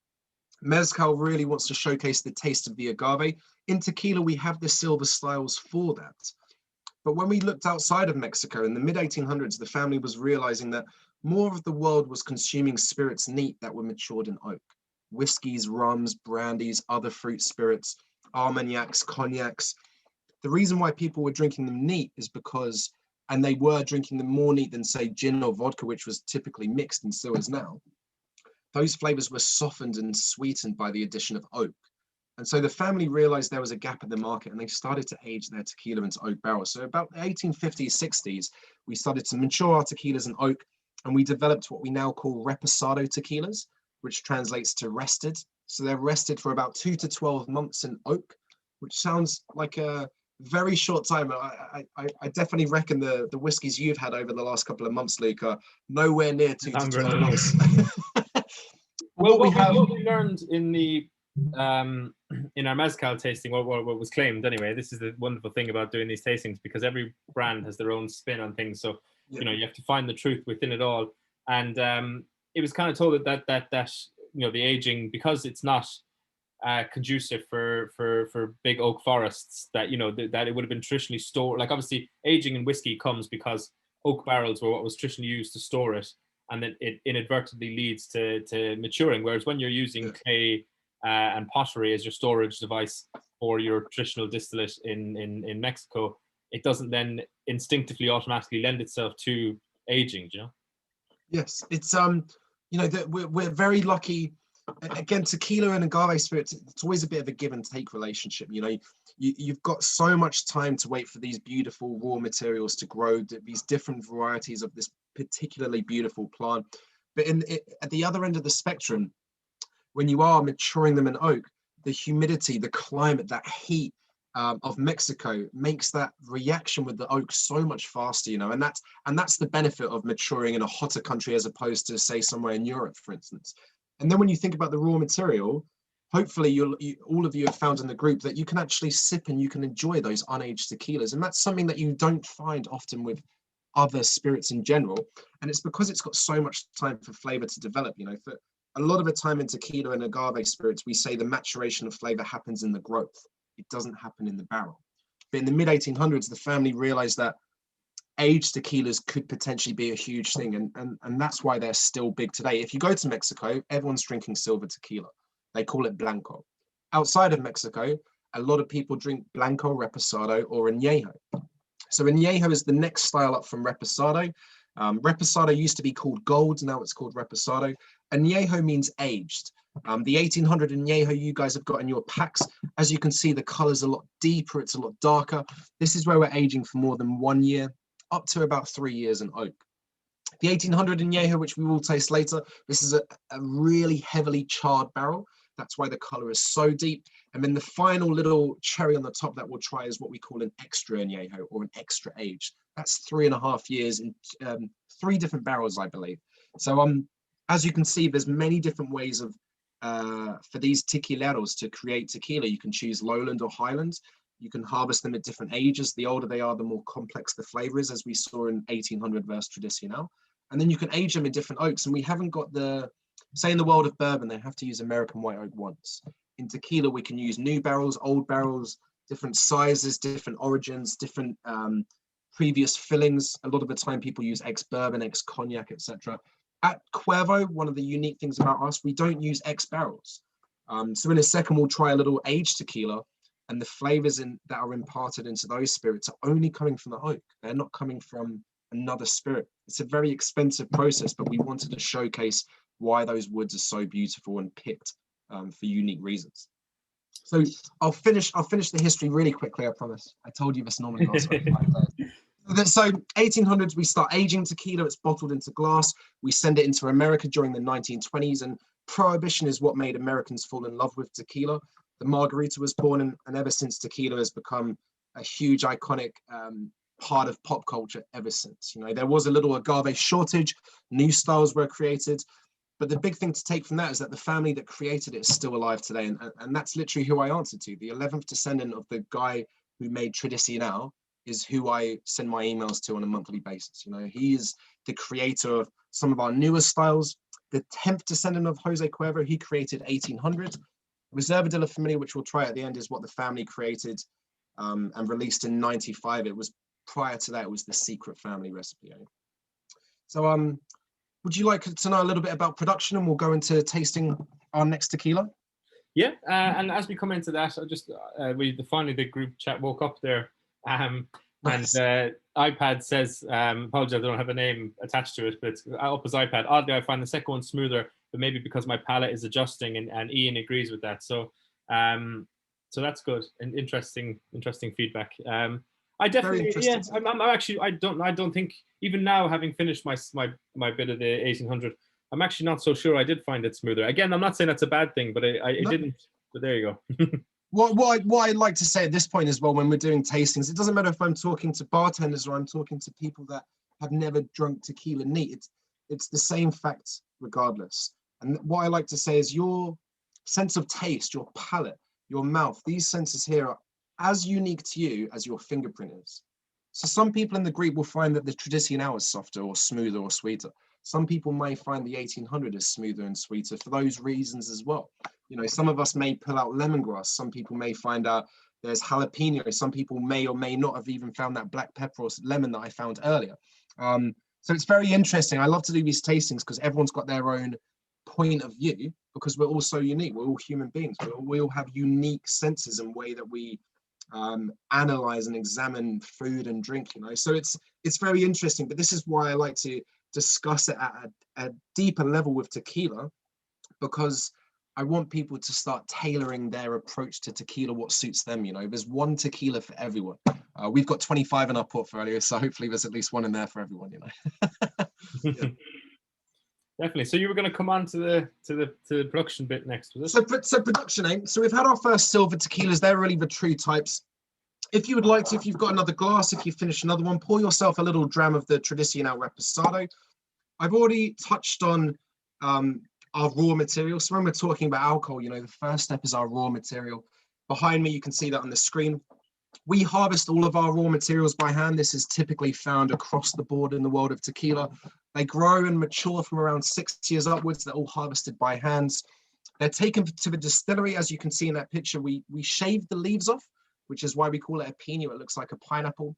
Mezcal really wants to showcase the taste of the agave. In tequila, we have the silver styles for that. But when we looked outside of Mexico in the mid-1800s, the family was realizing that more of the world was consuming spirits neat that were matured in oak. Whiskies, rums, brandies, other fruit spirits, armagnacs, cognacs. The reason why people were drinking them neat is because, and they were drinking them more neat than, say, gin or vodka, which was typically mixed and still is now, those flavors were softened and sweetened by the addition of oak. And so the family realized there was a gap in the market and they started to age their tequila into oak barrels. So about the 1850s, 60s, we started to mature our tequilas in oak, and we developed what we now call reposado tequilas, which translates to rested. So they're rested for about 2 to 12 months in oak, which sounds like a very short time. I definitely reckon the whiskeys you've had over the last couple of months, Luke, are nowhere near 2 to 12 months. Well, what we learned in the in our mezcal tasting, what was claimed anyway, this is the wonderful thing about doing these tastings, because every brand has their own spin on things. So you know, you have to find the truth within it all. And it was kind of told that you know, the aging, because it's not conducive for big oak forests, that, you know, that it would have been traditionally stored. Like, obviously aging in whiskey comes because oak barrels were what was traditionally used to store it, and then it inadvertently leads to maturing. Whereas when you're using clay and pottery as your storage device for your traditional distillate in Mexico, it doesn't then instinctively automatically lend itself to aging, you know? Yes, it's you know, that we're very lucky. Again, tequila and agave spirits, it's always a bit of a give and take relationship. You know, you've got so much time to wait for these beautiful raw materials to grow, these different varieties of this particularly beautiful plant. But at the other end of the spectrum, when you are maturing them in oak, the humidity, the climate, that heat of Mexico makes that reaction with the oak so much faster, you know, and that's the benefit of maturing in a hotter country as opposed to, say, somewhere in Europe, for instance. And then when you think about the raw material, hopefully all of you have found in the group that you can actually sip and you can enjoy those unaged tequilas. And that's something that you don't find often with other spirits in general. And it's because it's got so much time for flavor to develop. You know, for a lot of the time in tequila and agave spirits, we say the maturation of flavor happens in the growth. It doesn't happen in the barrel. But in the mid-1800s, the family realized that aged tequilas could potentially be a huge thing, and that's why they're still big today. If you go to Mexico, everyone's drinking silver tequila. They call it blanco. Outside of Mexico, a lot of people drink blanco, reposado, or añejo. So añejo is the next style up from reposado. Reposado used to be called gold, now it's called reposado. Añejo means aged. The 1800 añejo you guys have got in your packs, as you can see, the color's a lot deeper, it's a lot darker. This is where we're aging for more than 1 year, up to about 3 years in oak. The 1800 añejo, which we will taste later, this is a really heavily charred barrel. That's why the color is so deep. And then the final little cherry on the top that we'll try is what we call an extra añejo, or an extra age. That's 3.5 years in 3 different barrels, I believe. So as you can see, there's many different ways of for these tequileros to create tequila. You can choose lowland or highland. You can harvest them at different ages. The older they are, the more complex the flavor is, as we saw in 1800 versus tradicional. And then you can age them in different oaks. And we haven't got say in the world of bourbon, they have to use American white oak once. In tequila, we can use new barrels, old barrels, different sizes, different origins, different previous fillings. A lot of the time people use ex-bourbon, ex-cognac, etc. At Cuervo, one of the unique things about us, we don't use ex-barrels. So in a second, we'll try a little aged tequila, and the flavors that are imparted into those spirits are only coming from the oak. They're not coming from another spirit. It's a very expensive process, but we wanted to showcase why those woods are so beautiful and picked for unique reasons. So I'll finish the history really quickly, I promise. I told you this normally lasts about 5 days. So 1800s, we start aging tequila. It's bottled into glass. We send it into America during the 1920s, and Prohibition is what made Americans fall in love with tequila. The margarita was born, and ever since, tequila has become a huge iconic part of pop culture ever since. You know, there was a little agave shortage, new styles were created, but the big thing to take from that is that the family that created it is still alive today, and that's literally who I answer to. The 11th descendant of the guy who made Tradicional is who I send my emails to on a monthly basis. You know, he is the creator of some of our newer styles. The 10th descendant of Jose Cuervo, he created 1800. Reserva de la Familia, which we'll try at the end, is what the family created and released in 95. It was prior to that, it was the secret family recipe. So would you like to know a little bit about production, and we'll go into tasting our next tequila? Yeah, and as we come into that, I just finally the group chat woke up there, and iPad says, apologies, I don't have a name attached to it, but it's up as iPad. Oddly, I find the second one smoother, but maybe because my palate is adjusting, and Ian agrees with that. So that's good and interesting feedback. I definitely, yeah, I'm actually, I don't think, even now, having finished my bit of the 1800, I'm actually not so sure I did find it smoother. Again, I'm not saying that's a bad thing, but I didn't, but there you go. What I'd like to say at this point as well, when we're doing tastings, it doesn't matter if I'm talking to bartenders or I'm talking to people that have never drunk tequila neat, it's the same fact regardless. And what I like to say is your sense of taste, your palate, your mouth, these senses here are as unique to you as your fingerprint is. So some people in the group will find that the Tradicional is softer or smoother or sweeter. Some people may find the 1800 is smoother and sweeter for those reasons as well. You know, some of us may pull out lemongrass. Some people may find out there's jalapeno. Some people may or may not have even found that black pepper or lemon that I found earlier. So it's very interesting. I love to do these tastings because everyone's got their own point of view, because we're all so unique. We're all human beings. We all have unique senses and way that we analyze and examine food and drink, you know. So it's very interesting, but this is why I like to discuss it at a deeper level with tequila, because I want people to start tailoring their approach to tequila, what suits them. You know, there's one tequila for everyone. We've got 25 in our portfolio, so hopefully there's at least one in there for everyone, you know. Yeah. Definitely. So you were going to come on to the production bit next, was it? So production, eh? So we've had our first silver tequilas. They're really the true types. If you would like to, if you've got another glass, if you finish another one, pour yourself a little dram of the Tradicional Reposado. I've already touched on our raw material. So when we're talking about alcohol, you know, the first step is our raw material. Behind me, you can see that on the screen. We harvest all of our raw materials by hand. This is typically found across the board in the world of tequila. They grow and mature from around 6 years upwards. They're all harvested by hands. They're taken to the distillery. As you can see in that picture, we shave the leaves off, which is why we call it a piña. It looks like a pineapple.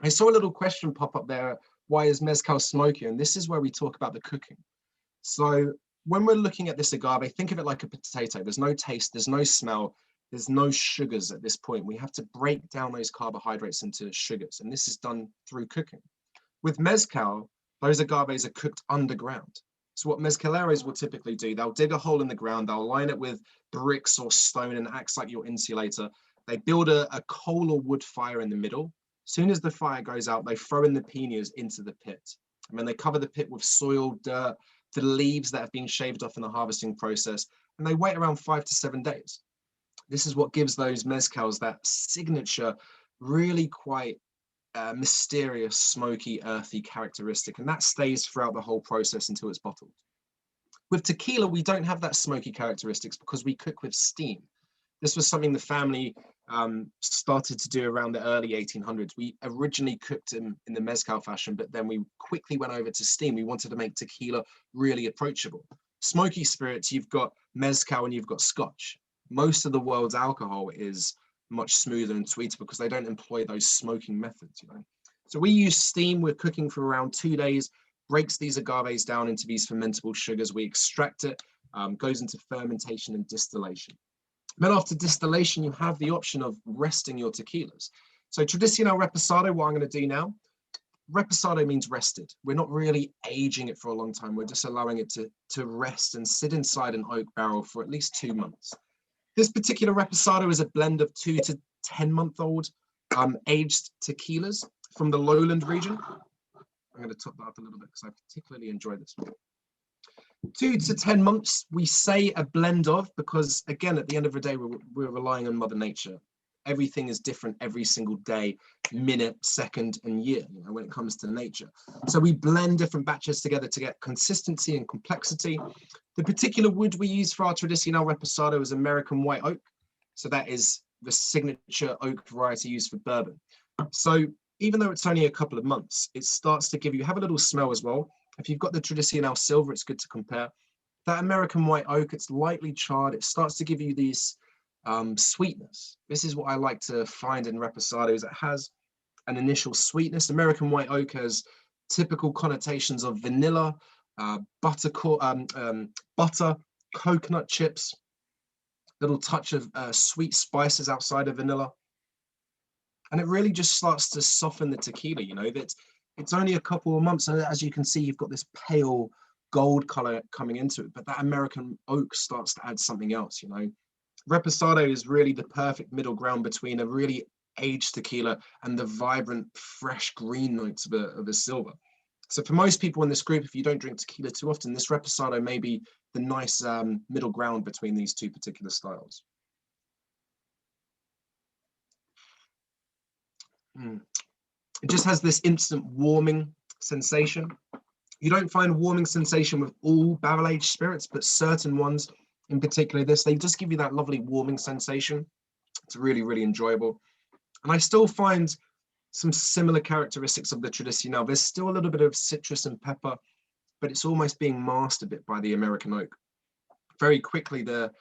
I saw a little question pop up there. Why is mezcal smoky? And this is where we talk about the cooking. So when we're looking at this agave, think of it like a potato. There's no taste, there's no smell, there's no sugars at this point. We have to break down those carbohydrates into sugars, and this is done through cooking. With mezcal, those agaves are cooked underground. So what mezcaleros will typically do, they'll dig a hole in the ground, they'll line it with bricks or stone and it acts like your insulator. They build a coal or wood fire in the middle. As soon as the fire goes out, they throw in the piñas into the pit. And then they cover the pit with soil, dirt, the leaves that have been shaved off in the harvesting process, and they wait around 5 to 7 days. This is what gives those mezcals that signature, really quite mysterious, smoky, earthy characteristic, and that stays throughout the whole process until it's bottled. With tequila, we don't have that smoky characteristics because we cook with steam. This was something the family started to do around the early 1800s. We originally cooked in the mezcal fashion, but then we quickly went over to steam. We wanted to make tequila really approachable. Smoky spirits, you've got mezcal and you've got scotch. Most of the world's alcohol is much smoother and sweeter because they don't employ those smoking methods, you know. So we use steam. We're cooking for around 2 days, breaks these agaves down into these fermentable sugars. We extract it. goes into fermentation and distillation. Then after distillation, you have the option of resting your tequilas. So Tradicional Reposado, what I'm going to do now, Reposado means rested. We're not really aging it for a long time. We're just allowing it to rest and sit inside an oak barrel for at least 2 months. This particular Reposado is a blend of 2 to 10-month-old aged tequilas from the lowland region. I'm going to top that up a little bit because I particularly enjoy this one. 2 to 10 months, we say a blend of, because again, at the end of the day, we're relying on Mother Nature. Everything is different every single day, minute, second, and year, you know, when it comes to nature. So we blend different batches together to get consistency and complexity. The particular wood we use for our Tradicional Reposado is American white oak. So that is the signature oak variety used for bourbon. So even though it's only a couple of months, it starts to give you, have a little smell as well. If you've got the Tradicional Silver, it's good to compare. That American white oak, it's lightly charred. It starts to give you these sweetness. This is what I like to find in Reposados. It has an initial sweetness. American white oak has typical connotations of vanilla, butter, coconut chips, little touch of sweet spices outside of vanilla. And it really just starts to soften the tequila, you know, that it's only a couple of months. And as you can see, you've got this pale gold color coming into it, but that American oak starts to add something else, you know. Reposado is really the perfect middle ground between a really aged tequila and the vibrant, fresh green notes of a silver. So for most people in this group, if you don't drink tequila too often, this Reposado may be the nice middle ground between these two particular styles. It just has this instant warming sensation. You don't find warming sensation with all barrel-aged spirits, but certain ones, in particular this, they just give you that lovely warming sensation. It's really, really enjoyable. And I still find some similar characteristics of the Tradicional. There's still a little bit of citrus and pepper, but it's almost being masked a bit by the American oak. Very quickly, the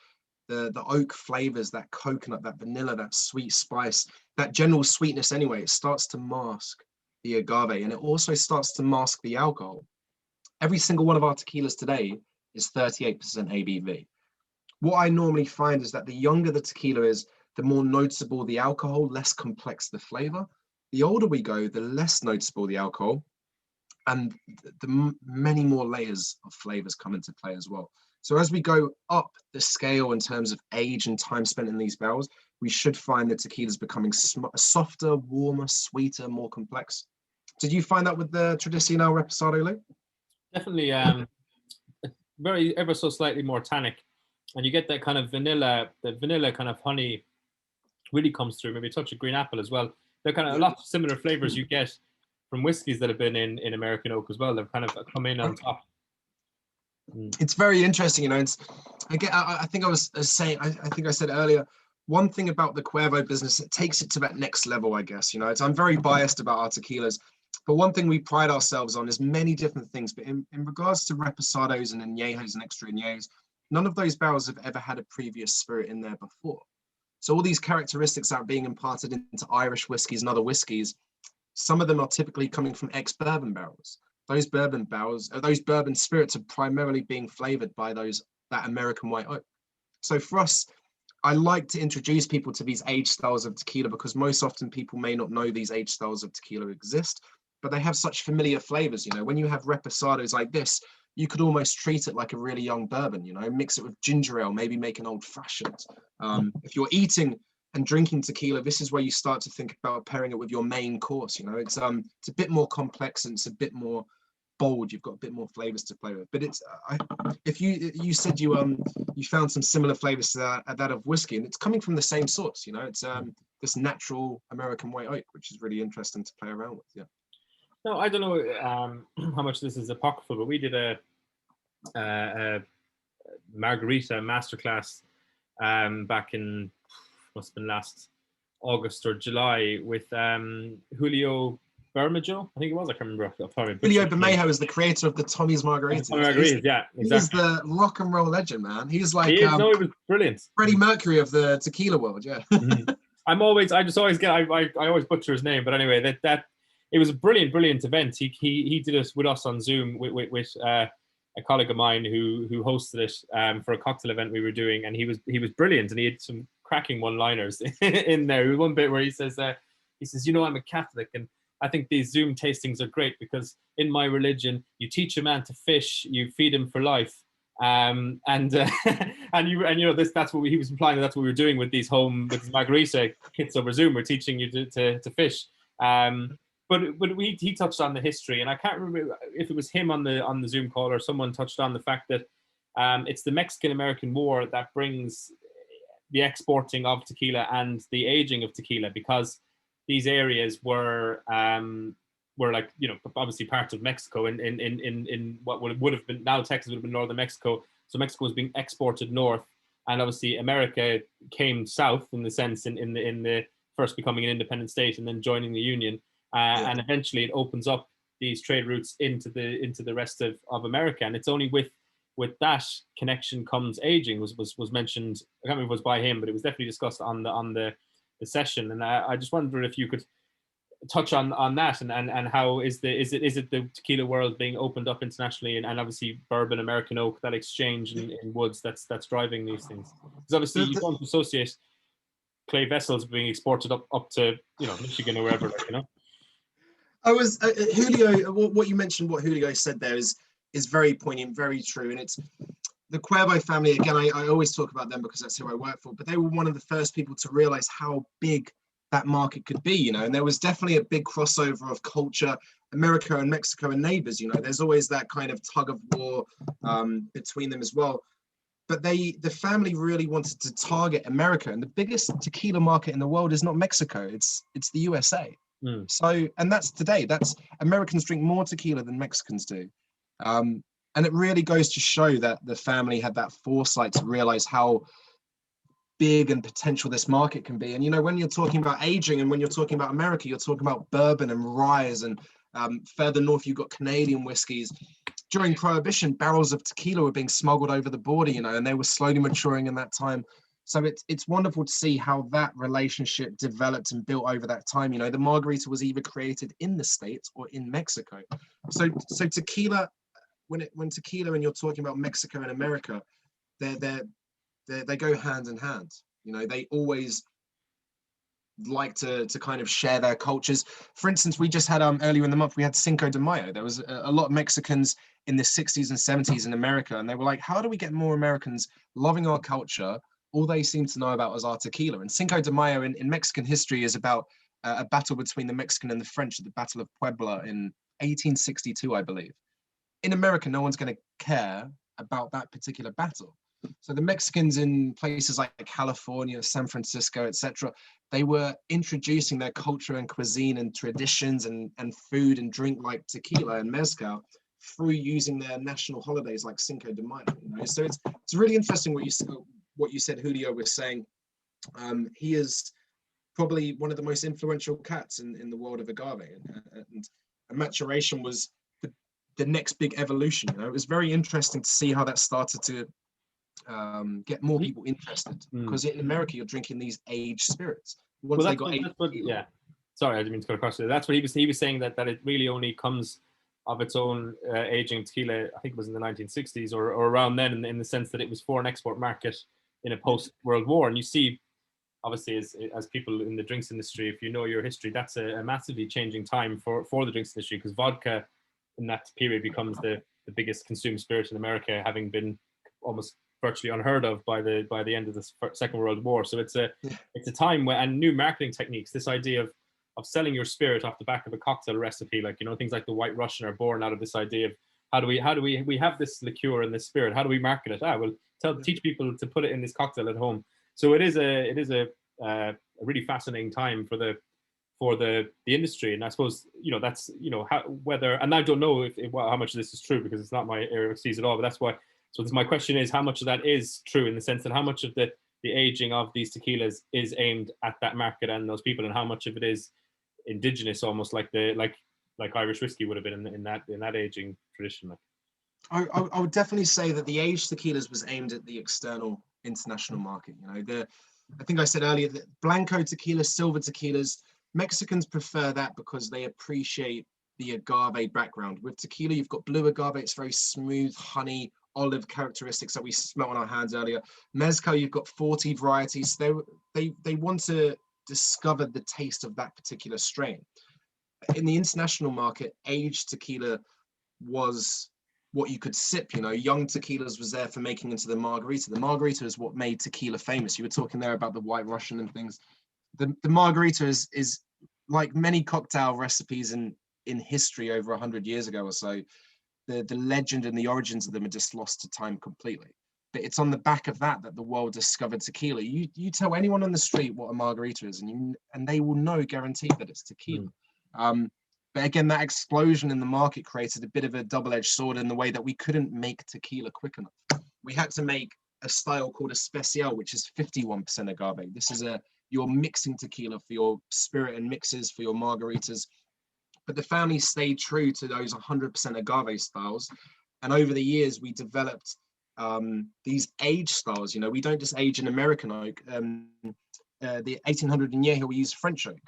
oak flavors, that coconut, that vanilla, that sweet spice, that general sweetness anyway, it starts to mask the agave, and it also starts to mask the alcohol. Every single one of our tequilas today is 38% ABV. What I normally find is that the younger the tequila is, the more noticeable the alcohol, less complex the flavor. The older we go, the less noticeable the alcohol, and the many more layers of flavors come into play as well. So as we go up the scale in terms of age and time spent in these barrels, we should find the tequilas becoming softer, warmer, sweeter, more complex. Did you find that with the Tradicional Reposado, Lou? Definitely, very ever so slightly more tannic, and you get that kind of vanilla, the vanilla kind of honey really comes through. Maybe a touch of green apple as well. They're kind of a lot of similar flavors you get from whiskeys that have been in American oak as well. They've kind of come in on top. It's very interesting, you know. I think I was saying, I think I said earlier, one thing about the Cuervo business, it takes it to that next level, I guess. You know, I'm very biased about our tequilas, but one thing we pride ourselves on is many different things. But in regards to reposados and añejos and extra añejos, none of those barrels have ever had a previous spirit in there before. So all these characteristics are being imparted into Irish whiskies and other whiskies. Some of them are typically coming from ex-bourbon barrels. Those bourbon barrels, those bourbon spirits are primarily being flavored by that American white oak. So for us, I like to introduce people to these aged styles of tequila because most often people may not know these aged styles of tequila exist, but they have such familiar flavors. You know, when you have reposados like this, you could almost treat it like a really young bourbon, you know, mix it with ginger ale, maybe make an old fashioned. If you're eating and drinking tequila, this is where you start to think about pairing it with your main course. You know, it's a bit more complex and it's a bit more bold. You've got a bit more flavors to play with. But it's if you said you found some similar flavors to that of whiskey, and it's coming from the same source. You know, it's this natural American white oak, which is really interesting to play around with. Yeah. No, I don't know how much this is apocryphal, but we did a margarita masterclass back in, must have been last August or July with Julio Bermejo, I think it was. I can't remember. Julio Bermejo is the creator of the Tommy's Margaritas. Margaritas, yeah, exactly. He's the rock and roll legend, man. He's like he was brilliant. Freddie Mercury of the tequila world, yeah. Mm-hmm. I always butcher his name, but anyway, that it was a brilliant event. He did it with us on Zoom with a colleague of mine who hosted it for a cocktail event we were doing, and he was brilliant, and he had some cracking one-liners in there. There was one bit where he says, you know, I'm a Catholic, and I think these Zoom tastings are great because in my religion, you teach a man to fish, you feed him for life. And and you know that's what he was implying, that's what we were doing with these margarita kits over Zoom. We're teaching you to fish. But he touched on the history, and I can't remember if it was him on the Zoom call or someone touched on the fact that it's the Mexican-American War that brings the exporting of tequila and the aging of tequila, because these areas were like, you know, obviously part of Mexico in what would have been, now Texas would have been northern Mexico. So Mexico was being exported north, and obviously America came south in the sense in the first becoming an independent state and then joining the Union. And eventually it opens up these trade routes into the rest of America. And it's only with that connection comes aging, was mentioned. I can't remember if it was by him, but it was definitely discussed on the session. And I just wondered if you could touch on that, and how is it the tequila world being opened up internationally, and obviously bourbon, American oak, that exchange in woods that's driving these things. Because obviously you don't associate clay vessels being exported up to, you know, Michigan or wherever, like, you know. I was Julio. What you mentioned, what Julio said there is very poignant, very true, and it's the Cuervo family. Again, I always talk about them because that's who I work for. But they were one of the first people to realize how big that market could be, you know. And there was definitely a big crossover of culture. America and Mexico are neighbors, you know. There's always that kind of tug of war between them as well. But the family really wanted to target America, and the biggest tequila market in the world is not Mexico; it's the USA. So, and that's today. That's Americans drink more tequila than Mexicans do, and it really goes to show that the family had that foresight to realize how big and potential this market can be. And you know, when you're talking about aging, and when you're talking about America, you're talking about bourbon and rye, and further north you've got Canadian whiskeys. During Prohibition, barrels of tequila were being smuggled over the border, you know, and they were slowly maturing in that time. So it's wonderful to see how that relationship developed and built over that time. You know, the margarita was either created in the States or in Mexico. So tequila, when tequila and you're talking about Mexico and America, they go hand in hand. You know, they always like to kind of share their cultures. For instance, we just had earlier in the month, we had Cinco de Mayo. There was a lot of Mexicans in the 60s and 70s in America, and they were like, how do we get more Americans loving our culture? All they seem to know about is our tequila. And Cinco de Mayo in Mexican history is about a battle between the Mexican and the French at the Battle of Puebla in 1862, I believe. In America, no one's going to care about that particular battle. So the Mexicans in places like California, San Francisco, etc., they were introducing their culture and cuisine and traditions and food and drink like tequila and mezcal through using their national holidays like Cinco de Mayo. You know? So it's really interesting what you said. Julio was saying. He is probably one of the most influential cats in the world of agave, and maturation was the next big evolution. You know, it was very interesting to see how that started to get more people interested, because in America you're drinking these aged spirits. Once they got yeah. Sorry, I didn't mean to go across it. That's what he was saying, that it really only comes of its own aging tequila. I think it was in the 1960s or around then, in the sense that it was for an export market in a post-World War. And you see, obviously, as people in the drinks industry, if you know your history, that's a massively changing time for the drinks industry, because vodka in that period becomes the biggest consumed spirit in America, having been almost virtually unheard of by the end of the Second World War. So it's a time where, and new marketing techniques, this idea of selling your spirit off the back of a cocktail recipe, like, you know, things like the White Russian are born out of this idea of how do we have this liqueur and this spirit, how do we market it? We'll teach people to put it in this cocktail at home. So it is a really fascinating time for the industry. And I suppose, you know, that's, you know, whether, and I don't know how much of this is true, because it's not my area of expertise at all, but that's why. So my question is, how much of that is true, in the sense that how much of the aging of these tequilas is aimed at that market and those people, and how much of it is indigenous, almost like Irish whiskey would have been in that aging tradition. I would definitely say that the aged tequilas was aimed at the external international market. You know, I think I said earlier that Blanco tequila, silver tequilas, Mexicans prefer that because they appreciate the agave background. With tequila, you've got blue agave. It's very smooth, honey, olive characteristics that we smelt on our hands earlier. Mezcal, you've got 40 varieties. They want to discover the taste of that particular strain. In the international market, aged tequila was what you could sip. Young tequilas was there for making into the margarita. The margarita is what made tequila famous. You were talking there about the White Russian and things. The margarita is like many cocktail recipes in history over 100 years ago or so. The legend and the origins of them are just lost to time completely. But it's on the back of that the world discovered tequila. You tell anyone on the street what a margarita is, and they will know, guaranteed, that it's tequila. But again, that explosion in the market created a bit of a double-edged sword in the way that we couldn't make tequila quick enough. We had to make a style called Especial, which is 51% agave. This is you're mixing tequila for your spirit and mixes for your margaritas. But the family stayed true to those 100% agave styles. And over the years, we developed these age styles. We don't just age an American oak. The 1800 Añejo, we use French oak.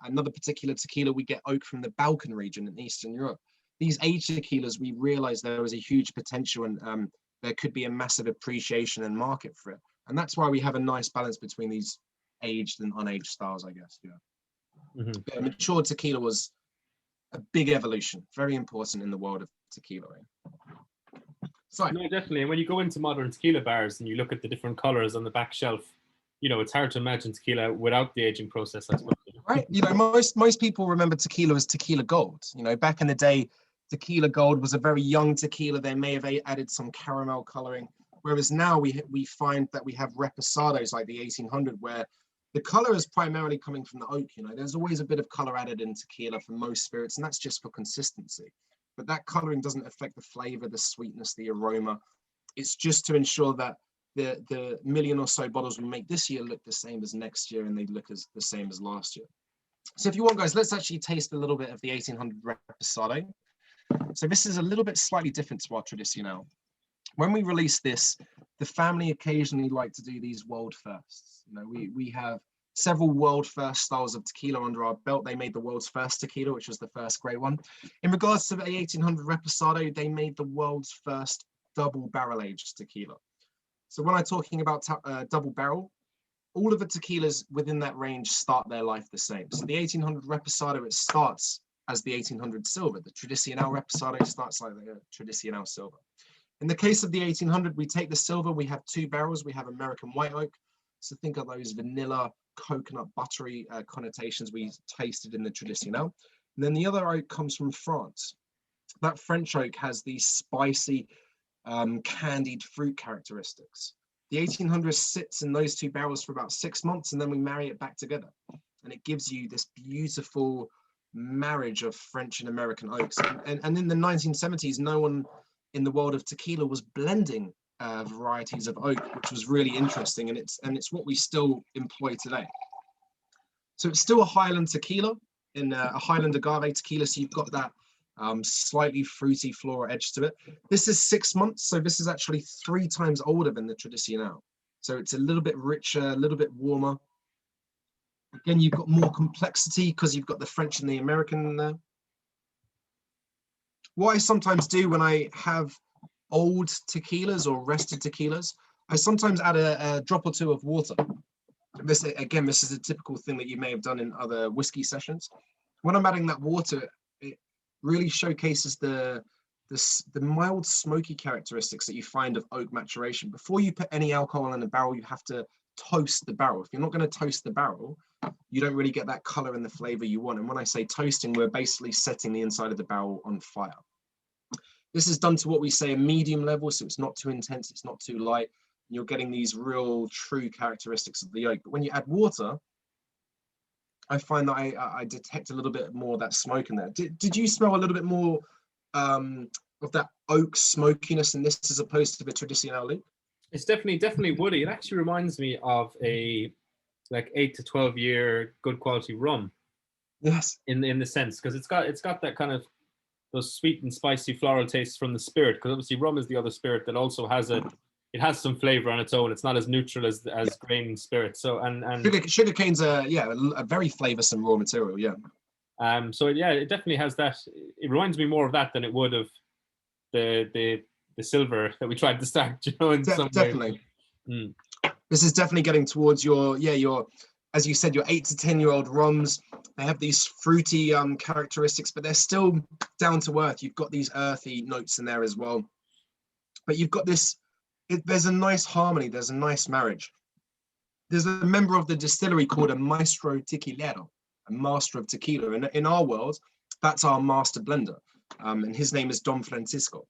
Another particular tequila, we get oak from the Balkan region in Eastern Europe. These aged tequilas, we realized there was a huge potential and there could be a massive appreciation and market for it. And that's why we have a nice balance between these aged and unaged styles, I guess. Yeah. Matured tequila was a big evolution, very important in the world of tequila. So, no, definitely. And when you go into modern tequila bars and you look at the different colors on the back shelf, it's hard to imagine tequila without the aging process, I suppose. Right. Most people remember tequila as tequila gold. Back in the day, tequila gold was a very young tequila. They may have added some caramel coloring. Whereas now we find that we have reposados like the 1800, where the color is primarily coming from the oak. There's always a bit of color added in tequila for most spirits, and that's just for consistency. But that coloring doesn't affect the flavor, the sweetness, the aroma. It's just to ensure that the million or so bottles we make this year look the same as next year, and they look as the same as last year. So if you want, guys, let's actually taste a little bit of the 1800 Reposado. So this is a little bit slightly different to our Tradicional. When we release this, the family occasionally like to do these world firsts. We have several world first styles of tequila under our belt. They made the world's first tequila, which was the first great one. In regards to the 1800 Reposado, they made the world's first double barrel aged tequila. So when I'm talking about double barrel, all of the tequilas within that range start their life the same. So the 1800 Reposado, it starts as the 1800 Silver. The Tradicional Reposado starts like the Tradicional Silver. In the case of the 1800, we take the Silver, we have two barrels. We have American white oak. So think of those vanilla, coconut, buttery connotations we tasted in the Tradicional. And then the other oak comes from France. That French oak has these spicy, candied fruit characteristics. The 1800 sits in those two barrels for about 6 months, and then we marry it back together. And it gives you this beautiful marriage of French and American oaks. And in the 1970s, no one in the world of tequila was blending varieties of oak, which was really interesting. And it's what we still employ today. So it's still a Highland tequila, in a Highland agave tequila. So you've got that slightly fruity floral edge to it. This is 6 months, so this is actually 3 times older than the Tradicional. So it's a little bit richer, a little bit warmer. Again, you've got more complexity because you've got the French and the American in there. What I sometimes do when I have old tequilas or rested tequilas, I sometimes add a drop or two of water. This is a typical thing that you may have done in other whiskey sessions. When I'm adding that water, it really showcases the mild smoky characteristics that you find of oak maturation. Before you put any alcohol in the barrel, you have to toast the barrel. If you're not going to toast the barrel, you don't really get that color and the flavor you want. And when I say toasting, we're basically setting the inside of the barrel on fire. This is done to what we say a medium level, so it's not too intense, it's not too light. You're getting these real true characteristics of the oak. But when you add water, I find that I detect a little bit more of that smoke in there. Did you smell a little bit more of that oak smokiness in this as opposed to the Tradicional, Luke? It's definitely woody. It actually reminds me of a 8 to 12 year good quality rum. Yes. In the sense, because it's got that kind of those sweet and spicy floral tastes from the spirit. Because obviously rum is the other spirit that also has it has some flavor on its own. It's not as neutral as grain spirit. So and sugar cane's a very flavoursome raw material. Yeah. So yeah, it definitely has that. It reminds me more of that than it would of the silver that we tried to start, in some way. Definitely. This is definitely getting towards your, as you said, your 8 to 10-year-old rums. They have these fruity characteristics, but they're still down to earth. You've got these earthy notes in there as well. But you've got this, there's a nice harmony. There's a nice marriage. There's a member of the distillery called a maestro tequilero, a master of tequila. And in our world, that's our master blender. And his name is Don Francisco.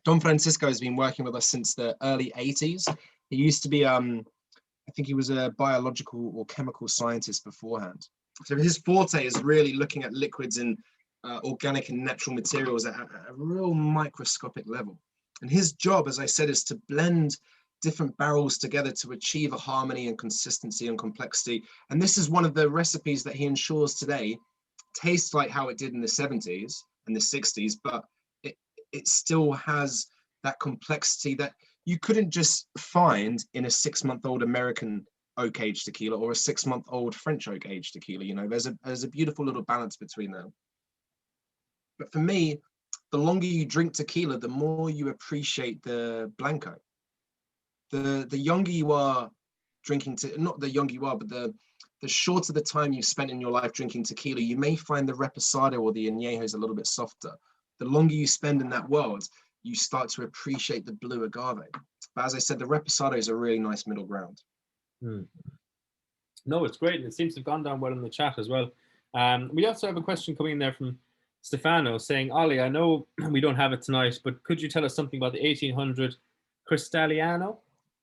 Don Francisco has been working with us since the early 80s. He used to be, I think he was a biological or chemical scientist beforehand. So his forte is really looking at liquids and organic and natural materials at a real microscopic level. And his job, as I said, is to blend different barrels together to achieve a harmony and consistency and complexity. And this is one of the recipes that he ensures today tastes like how it did in the 70s and the 60s, but it still has that complexity that you couldn't just find in a 6-month-old American oak aged tequila or a 6-month-old French oak aged tequila. There's a beautiful little balance between them. But for me, the longer you drink tequila, the more you appreciate the Blanco. The younger you are drinking, not the younger you are, but the shorter the time you've spent in your life drinking tequila, you may find the Reposado or the Añejos a little bit softer. The longer you spend in that world, you start to appreciate the blue agave. But as I said, the Reposado is a really nice middle ground. No, it's great. And it seems to have gone down well in the chat as well. We also have a question coming in there from Stefano saying, Ollie, I know we don't have it tonight, but could you tell us something about the 1800 Cristalino?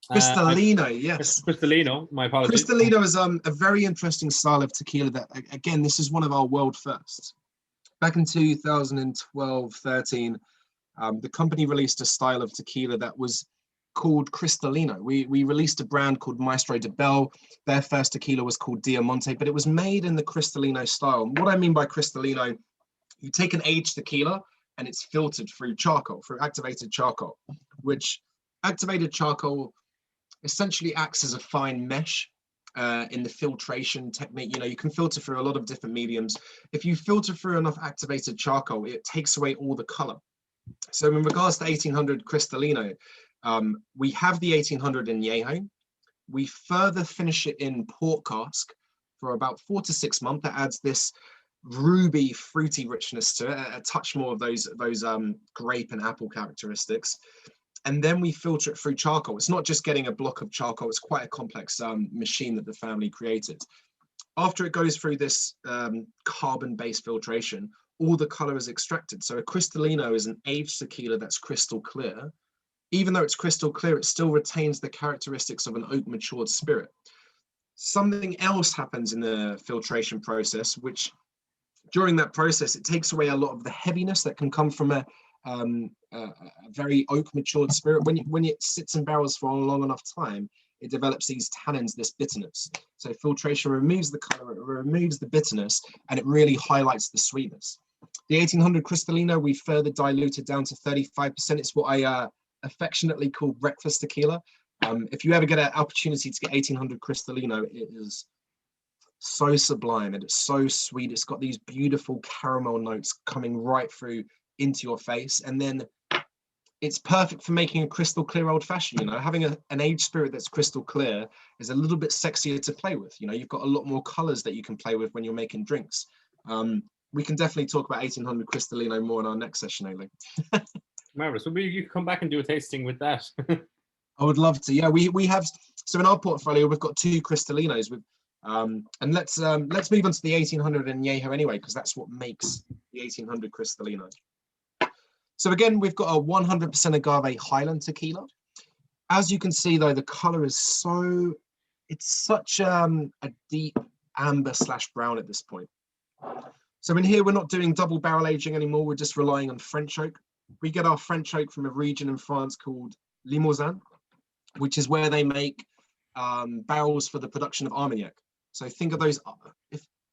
Cristalino, yes. Cristalino, my apologies. Cristalino is a very interesting style of tequila that, again, this is one of our world firsts. Back in 2012-13, the company released a style of tequila that was called Cristalino. We released a brand called Maestro de Bell. Their first tequila was called Diamante, but it was made in the Cristalino style. And what I mean by Cristalino, you take an aged tequila and it's filtered through charcoal, through activated charcoal, which activated charcoal essentially acts as a fine mesh in the filtration technique. You can filter through a lot of different mediums. If you filter through enough activated charcoal, it takes away all the color. So in regards to 1800 Cristalino, we have the 1800 Añejo. We further finish it in port cask for about 4 to 6 months. That adds this ruby fruity richness to it, a touch more of those grape and apple characteristics. And then we filter it through charcoal. It's not just getting a block of charcoal. It's quite a complex machine that the family created. After it goes through this carbon-based filtration, all the color is extracted. So a Cristalino is an aged tequila that's crystal clear. Even though it's crystal clear, it still retains the characteristics of an oak matured spirit. Something else happens in the filtration process, which during that process, it takes away a lot of the heaviness that can come from a very oak matured spirit. When it sits in barrels for a long enough time, it develops these tannins, this bitterness. So filtration removes the color, it removes the bitterness, and it really highlights the sweetness. The 1800 Cristalino, we further diluted down to 35%. It's what I affectionately call breakfast tequila. If you ever get an opportunity to get 1800 Cristalino, it is so sublime and it's so sweet. It's got these beautiful caramel notes coming right through into your face, and then it's perfect for making a crystal clear old fashioned. Having an aged spirit that's crystal clear is a little bit sexier to play with. You've got a lot more colors that you can play with when you're making drinks. We can definitely talk about 1800 Cristalino more in our next session, Ailey. Marvelous. Well, you can come back and do a tasting with that. I would love to. Yeah, we have. So in our portfolio, we've got 2 Cristalinos with. And let's move on to the 1800 Añejo anyway, because that's what makes the 1800 Cristalino. So again, we've got a 100% agave Highland tequila. As you can see, though, the color is it's such a deep amber / brown at this point. So in here, we're not doing double barrel aging anymore. We're just relying on French oak. We get our French oak from a region in France called Limousin, which is where they make barrels for the production of Armagnac. So think of those.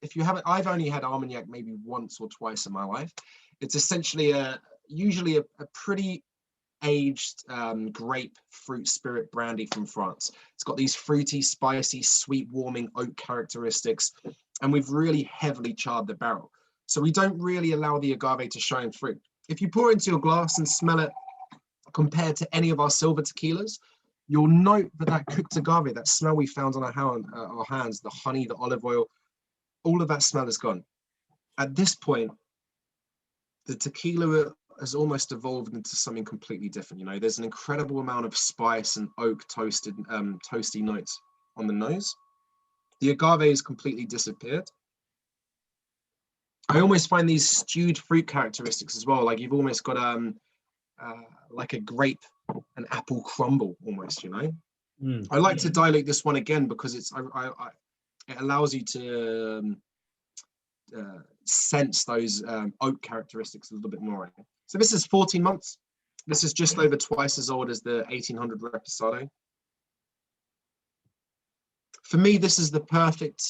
If you haven't, I've only had Armagnac maybe once or twice in my life. It's essentially usually a pretty aged grape fruit spirit brandy from France. It's got these fruity, spicy, sweet, warming oak characteristics, and we've really heavily charred the barrel. So we don't really allow the agave to shine through. If you pour it into your glass and smell it compared to any of our silver tequilas, you'll note that cooked agave, that smell we found on our hands, the honey, the olive oil, all of that smell is gone. At this point, the tequila has almost evolved into something completely different. You know, there's an incredible amount of spice and oak toasty notes on the nose. The agave has completely disappeared. I almost find these stewed fruit characteristics as well. Like you've almost got like a grape, an apple crumble almost, you know. I like to dilute this one again because it allows you to sense those oak characteristics a little bit more. So this is 14 months. This is just over twice as old as the 1800 Reposado. For me, this is the perfect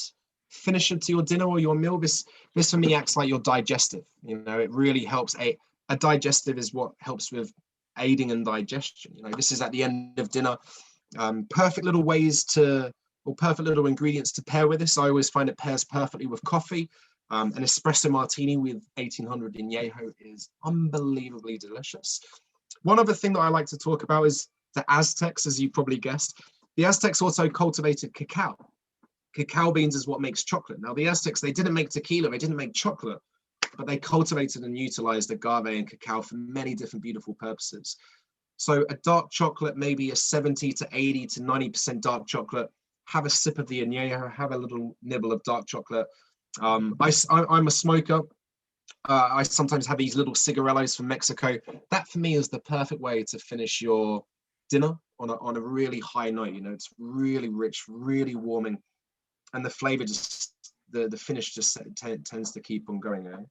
finisher to your dinner or your meal. This for me acts like your digestive. You know, it really helps. A digestive is what helps with aiding in digestion. You know, this is at the end of dinner. Perfect little ways or perfect little ingredients to pair with this. I always find it pairs perfectly with coffee. An espresso martini with 1800 Añejo is unbelievably delicious. One other thing that I like to talk about is the Aztecs, as you probably guessed. The Aztecs also cultivated cacao. Cacao beans is what makes chocolate. Now, the Aztecs, they didn't make tequila, they didn't make chocolate, but they cultivated and utilized agave and cacao for many different beautiful purposes. So a dark chocolate, maybe a 70 to 80 to 90% dark chocolate, have a sip of the Añejo, have a little nibble of dark chocolate. I'm a smoker. I sometimes have these little cigarillos from Mexico. That for me is the perfect way to finish your dinner on a really high note. You know, it's really rich, really warming, and the flavor just the finish just tends to keep on going.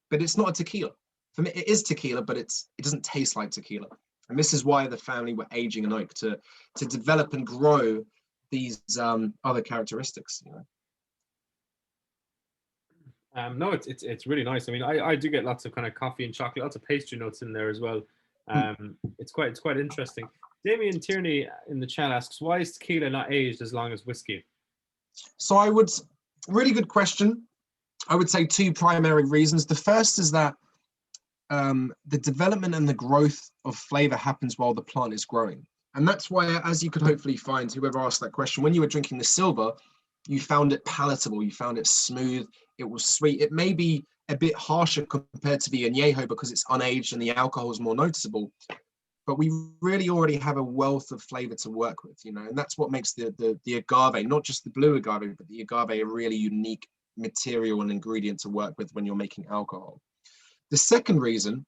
But it's not a tequila. For me, it is tequila, but it doesn't taste like tequila. And this is why the family were aging an oak to develop and grow these other characteristics. You know. No, it's really nice. I mean, I do get lots of kind of coffee and chocolate, lots of pastry notes in there as well. It's quite interesting. Damien Tierney in the chat asks, why is tequila not aged as long as whiskey? So really good question. I would say two primary reasons. The first is that the development and the growth of flavor happens while the plant is growing. And that's why, as you could hopefully find, whoever asked that question, when you were drinking the silver, you found it palatable, you found it smooth, it was sweet. It may be a bit harsher compared to the Añejo because it's unaged and the alcohol is more noticeable, but we really already have a wealth of flavor to work with, you know, and that's what makes the agave, not just the blue agave, but the agave a really unique material and ingredient to work with when you're making alcohol. The second reason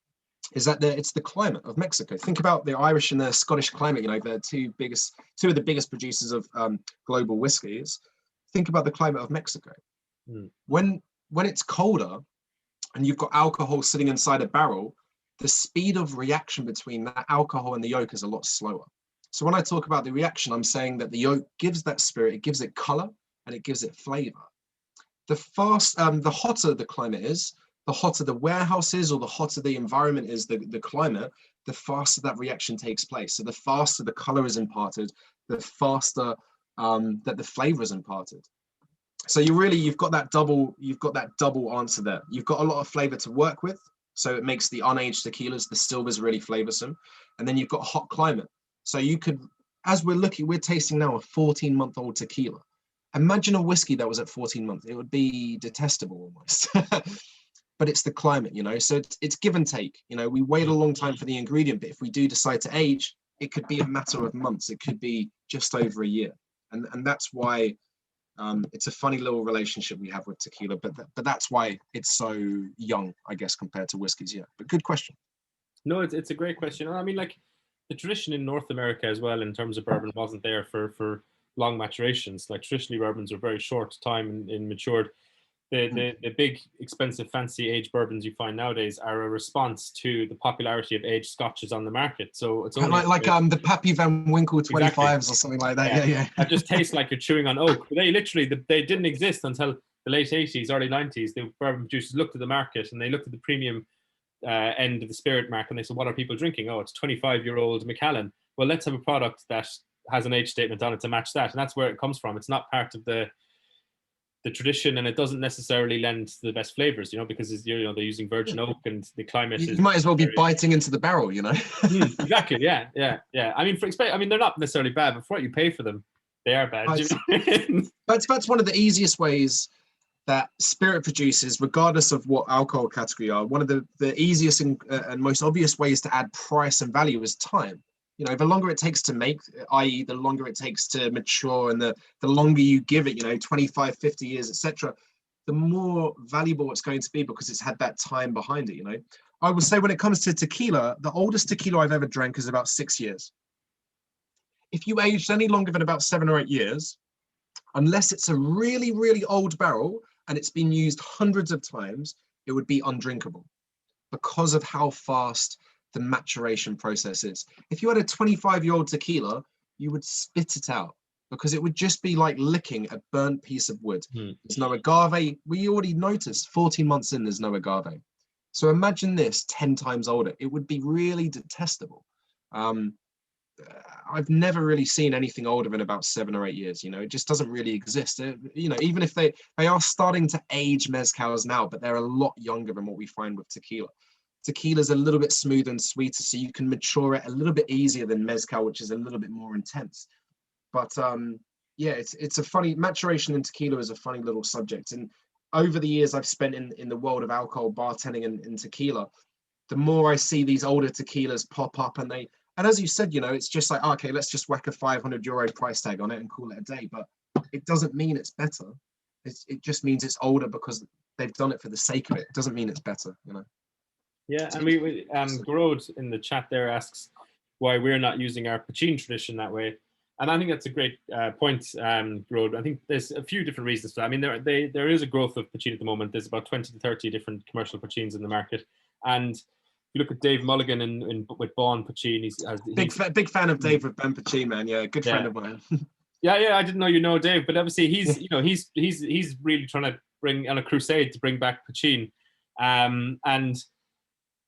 is that it's the climate of Mexico. Think about the Irish and the Scottish climate, you know, they're two of the biggest producers of global whiskies. Think about the climate of Mexico. When it's colder and you've got alcohol sitting inside a barrel, the speed of reaction between that alcohol and the oak is a lot slower. So when I talk about the reaction, I'm saying that the oak gives that spirit, it gives it color, and it gives it flavor. The hotter the climate is, the hotter the warehouse is, or the hotter the environment is, the climate, the faster that reaction takes place. So the faster the color is imparted, the faster that the flavor is imparted. So you've got that double answer there. You've got a lot of flavor to work with, so it makes the unaged tequilas, the silvers, really flavorsome. And then you've got hot climate. So you could, as we're tasting now a 14-month-old tequila. Imagine a whiskey that was at 14 months. It would be detestable almost. But it's the climate, you know, so it's give and take. You know, we wait a long time for the ingredient, but if we do decide to age, it could be a matter of months. It could be just over a year. And that's why it's a funny little relationship we have with tequila, but that's why it's so young, I guess, compared to whiskeys. Yeah, but good question. No, it's a great question. I mean, like the tradition in North America as well, in terms of bourbon, wasn't there for long maturations. Like traditionally, bourbons are very short time in matured. The big, expensive, fancy aged bourbons you find nowadays are a response to the popularity of aged scotches on the market. So it's only like the Pappy Van Winkle 25s exactly. Or something like that. Yeah. That just tastes like you're chewing on oak. They didn't exist until the late 80s, early 90s. The bourbon producers looked at the market and they looked at the premium end of the spirit market and they said, what are people drinking? Oh, it's 25-year-old Macallan. Well, let's have a product that has an age statement on it to match that. And that's where it comes from. It's not part of the the tradition, and it doesn't necessarily lend to the best flavors, you know, because it's, you know, they're using virgin oak and the climate You is might as well be very, biting into the barrel, you know. exactly. Yeah. I mean, they're not necessarily bad, but for what you pay for them, they are bad. Right. Do you know what I mean? That's one of the easiest ways that spirit producers, regardless of what alcohol category are, one of the easiest and most obvious ways to add price and value is time. You know, the longer it takes to make, i.e. the longer it takes to mature, and the longer you give it, you know, 25, 50 years, etc., the more valuable it's going to be because it's had that time behind it, you know. I would say when it comes to tequila, the oldest tequila I've ever drank is about 6 years. If you aged any longer than about 7 or 8 years, unless it's a really, really old barrel and it's been used hundreds of times, it would be undrinkable because of how fast the maturation process is. If you had a 25-year-old tequila, you would spit it out because it would just be like licking a burnt piece of wood. There's no agave. We already noticed 14 months in, there's no agave. So imagine this 10 times older. It would be really detestable. I've never really seen anything older than about 7 or 8 years. You know, it just doesn't really exist. You know, even if they are starting to age mezcals now, but they're a lot younger than what we find with tequila. Tequila's a little bit smoother and sweeter, so you can mature it a little bit easier than mezcal, which is a little bit more intense. But yeah, it's a funny, maturation in tequila is a funny little subject. And over the years I've spent in the world of alcohol bartending and tequila, the more I see these older tequilas pop up, and as you said, you know, it's just like, okay, let's just whack a 500 euro price tag on it and call it a day. But it doesn't mean it's better. It just means it's older because they've done it for the sake of it. It doesn't mean it's better, you know. Yeah, and Grode in the chat there asks why we're not using our Pachin tradition that way. And I think that's a great point, Grode. I think there's a few different reasons for that. I mean, there is a growth of Pachin at the moment. There's about 20 to 30 different commercial Pachins in the market. And you look at Dave Mulligan with Bawn Pachin. He's big fan of Dave with Ben Pachin, man. Yeah, good friend of mine. Yeah, I didn't know you know Dave, but obviously he's you know he's really trying to bring on a crusade to bring back Pachin, and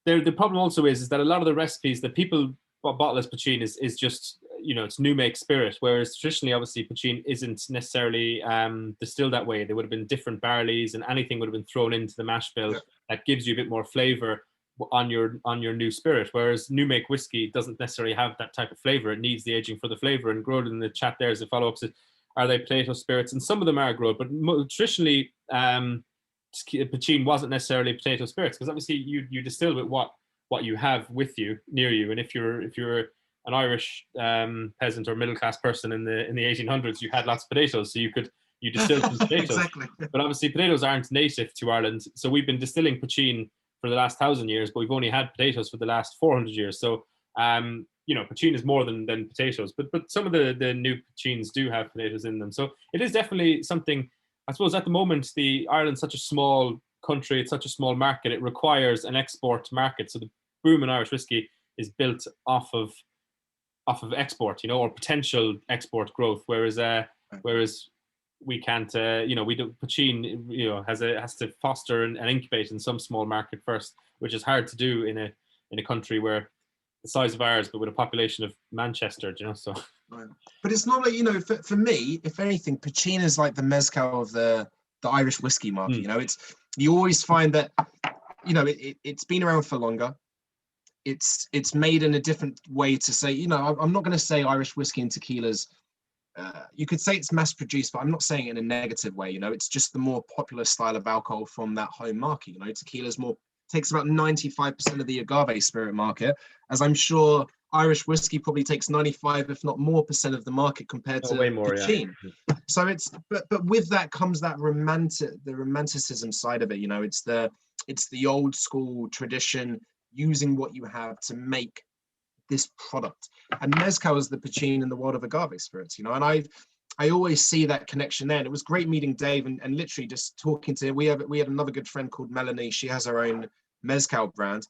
the problem also is that a lot of the recipes that people bottle as Pachin is just, you know, it's new make spirit, whereas traditionally obviously Pachin isn't necessarily distilled that way. There would have been different barleys and anything would have been thrown into the mash bill that gives you a bit more flavor on your new spirit, whereas new make whiskey doesn't necessarily have that type of flavor. It needs the aging for the flavor. And Grode in the chat there as a follow-up says, are they Plato spirits? And some of them are Grode, but traditionally Pachin wasn't necessarily potato spirits, because obviously you distill with what you have with you near you. And if you're an Irish peasant or middle class person in the 1800s, you had lots of potatoes, so you distilled some potatoes. Exactly. But obviously potatoes aren't native to Ireland, so we've been distilling Pachin for the last 1,000 years, but we've only had potatoes for the last 400 years. So you know, Pachin is more than potatoes, but some of the new Pachins do have potatoes in them. So it is definitely something. I suppose at the moment, Ireland's such a small country, it's such a small market, it requires an export market. So the boom in Irish whiskey is built off of export, you know, or potential export growth. Whereas we can't, you know, we do Pachin, you know, has to foster and incubate in some small market first, which is hard to do in a country where the size of ours, but with a population of Manchester, you know, so. Right. But it's not like, you know, for me, if anything, Pachin is like the mezcal of the Irish whiskey market. You know, you always find that, you know, it's been around for longer. It's made in a different way to say, you know, I'm not going to say Irish whiskey and tequilas. You could say it's mass produced, but I'm not saying it in a negative way. You know, it's just the more popular style of alcohol from that home market. You know, tequila's takes about 95% of the agave spirit market, as I'm sure Irish whiskey probably takes 95, if not more, % of the market compared to way more, Pachin. Yeah. So but with that comes that romanticism side of it. You know, it's the old school tradition, using what you have to make this product. And mezcal is the Pachin in the world of agave spirits. You know, and I always see that connection there. And it was great meeting Dave and literally just talking to him. We had another good friend called Melanie. She has her own mezcal brand.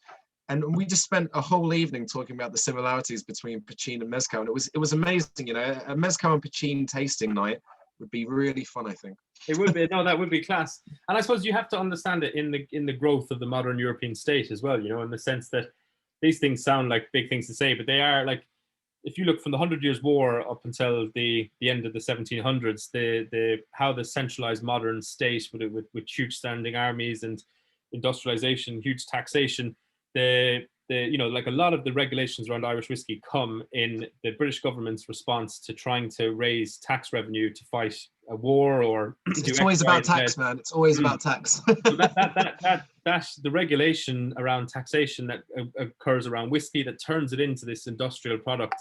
And we just spent a whole evening talking about the similarities between Pachin and mezcal. And it was amazing, you know, a mezcal and Pachin tasting night would be really fun, I think. It would be. No, that would be class. And I suppose you have to understand it in the growth of the modern European state as well, you know, in the sense that these things sound like big things to say, but they are like, if you look from the Hundred Years' War up until the end of the 1700s, the how the centralized modern state with huge standing armies and industrialization, huge taxation, the like a lot of the regulations around Irish whiskey come in the British government's response to trying to raise tax revenue to fight a war or it's always about tax, man. It's always about tax. So that's the regulation around taxation that occurs around whiskey that turns it into this industrial product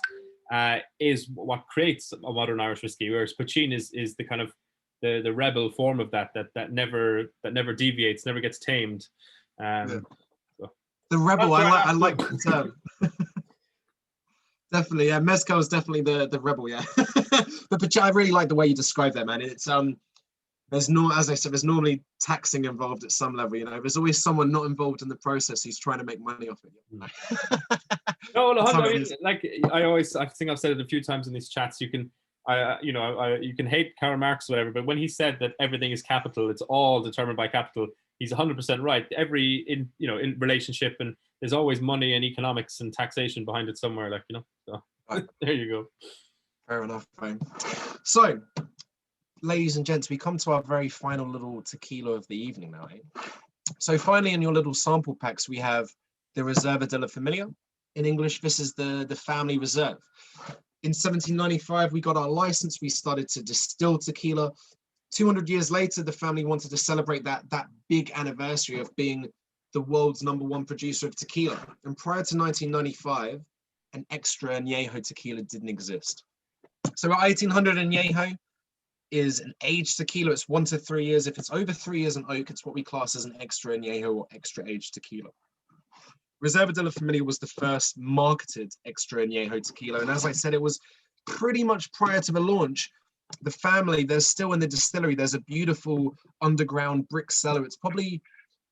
is what creates a modern Irish whiskey. Whereas Poitín is the kind of the rebel form of that never deviates, never gets tamed. The rebel, I like the term. Definitely, yeah. Mezcal is definitely the rebel, yeah. But I really like the way you describe that, man. It's there's no, as I said, there's normally taxing involved at some level. There's always someone not involved in the process who's trying to make money off it. No, I mean, like I think I've said it a few times in these chats. You can, you can hate Karl Marx or whatever, but when he said that everything is capital, it's all determined by capital. He's 100% right. In relationship, and there's always money and economics and taxation behind it somewhere. So right. There you go. Fair enough, Brian. So, ladies and gents, we come to our very final little tequila of the evening now. So finally, in your little sample packs, we have the Reserva de la Familia. In English, this is the family reserve. In 1795, we got our license. We started to distill tequila. 200 years later, the family wanted to celebrate that big anniversary of being the world's #1 producer of tequila. And prior to 1995, an extra añejo tequila didn't exist. So at 1800 añejo is an aged tequila. It's 1 to 3 years. If it's over 3 years in oak, it's what we class as an extra añejo or extra aged tequila. Reserva de la Familia was the first marketed extra añejo tequila. And as I said, it was pretty much prior to the launch. The family, there's still in the distillery, there's a beautiful underground brick cellar. It's probably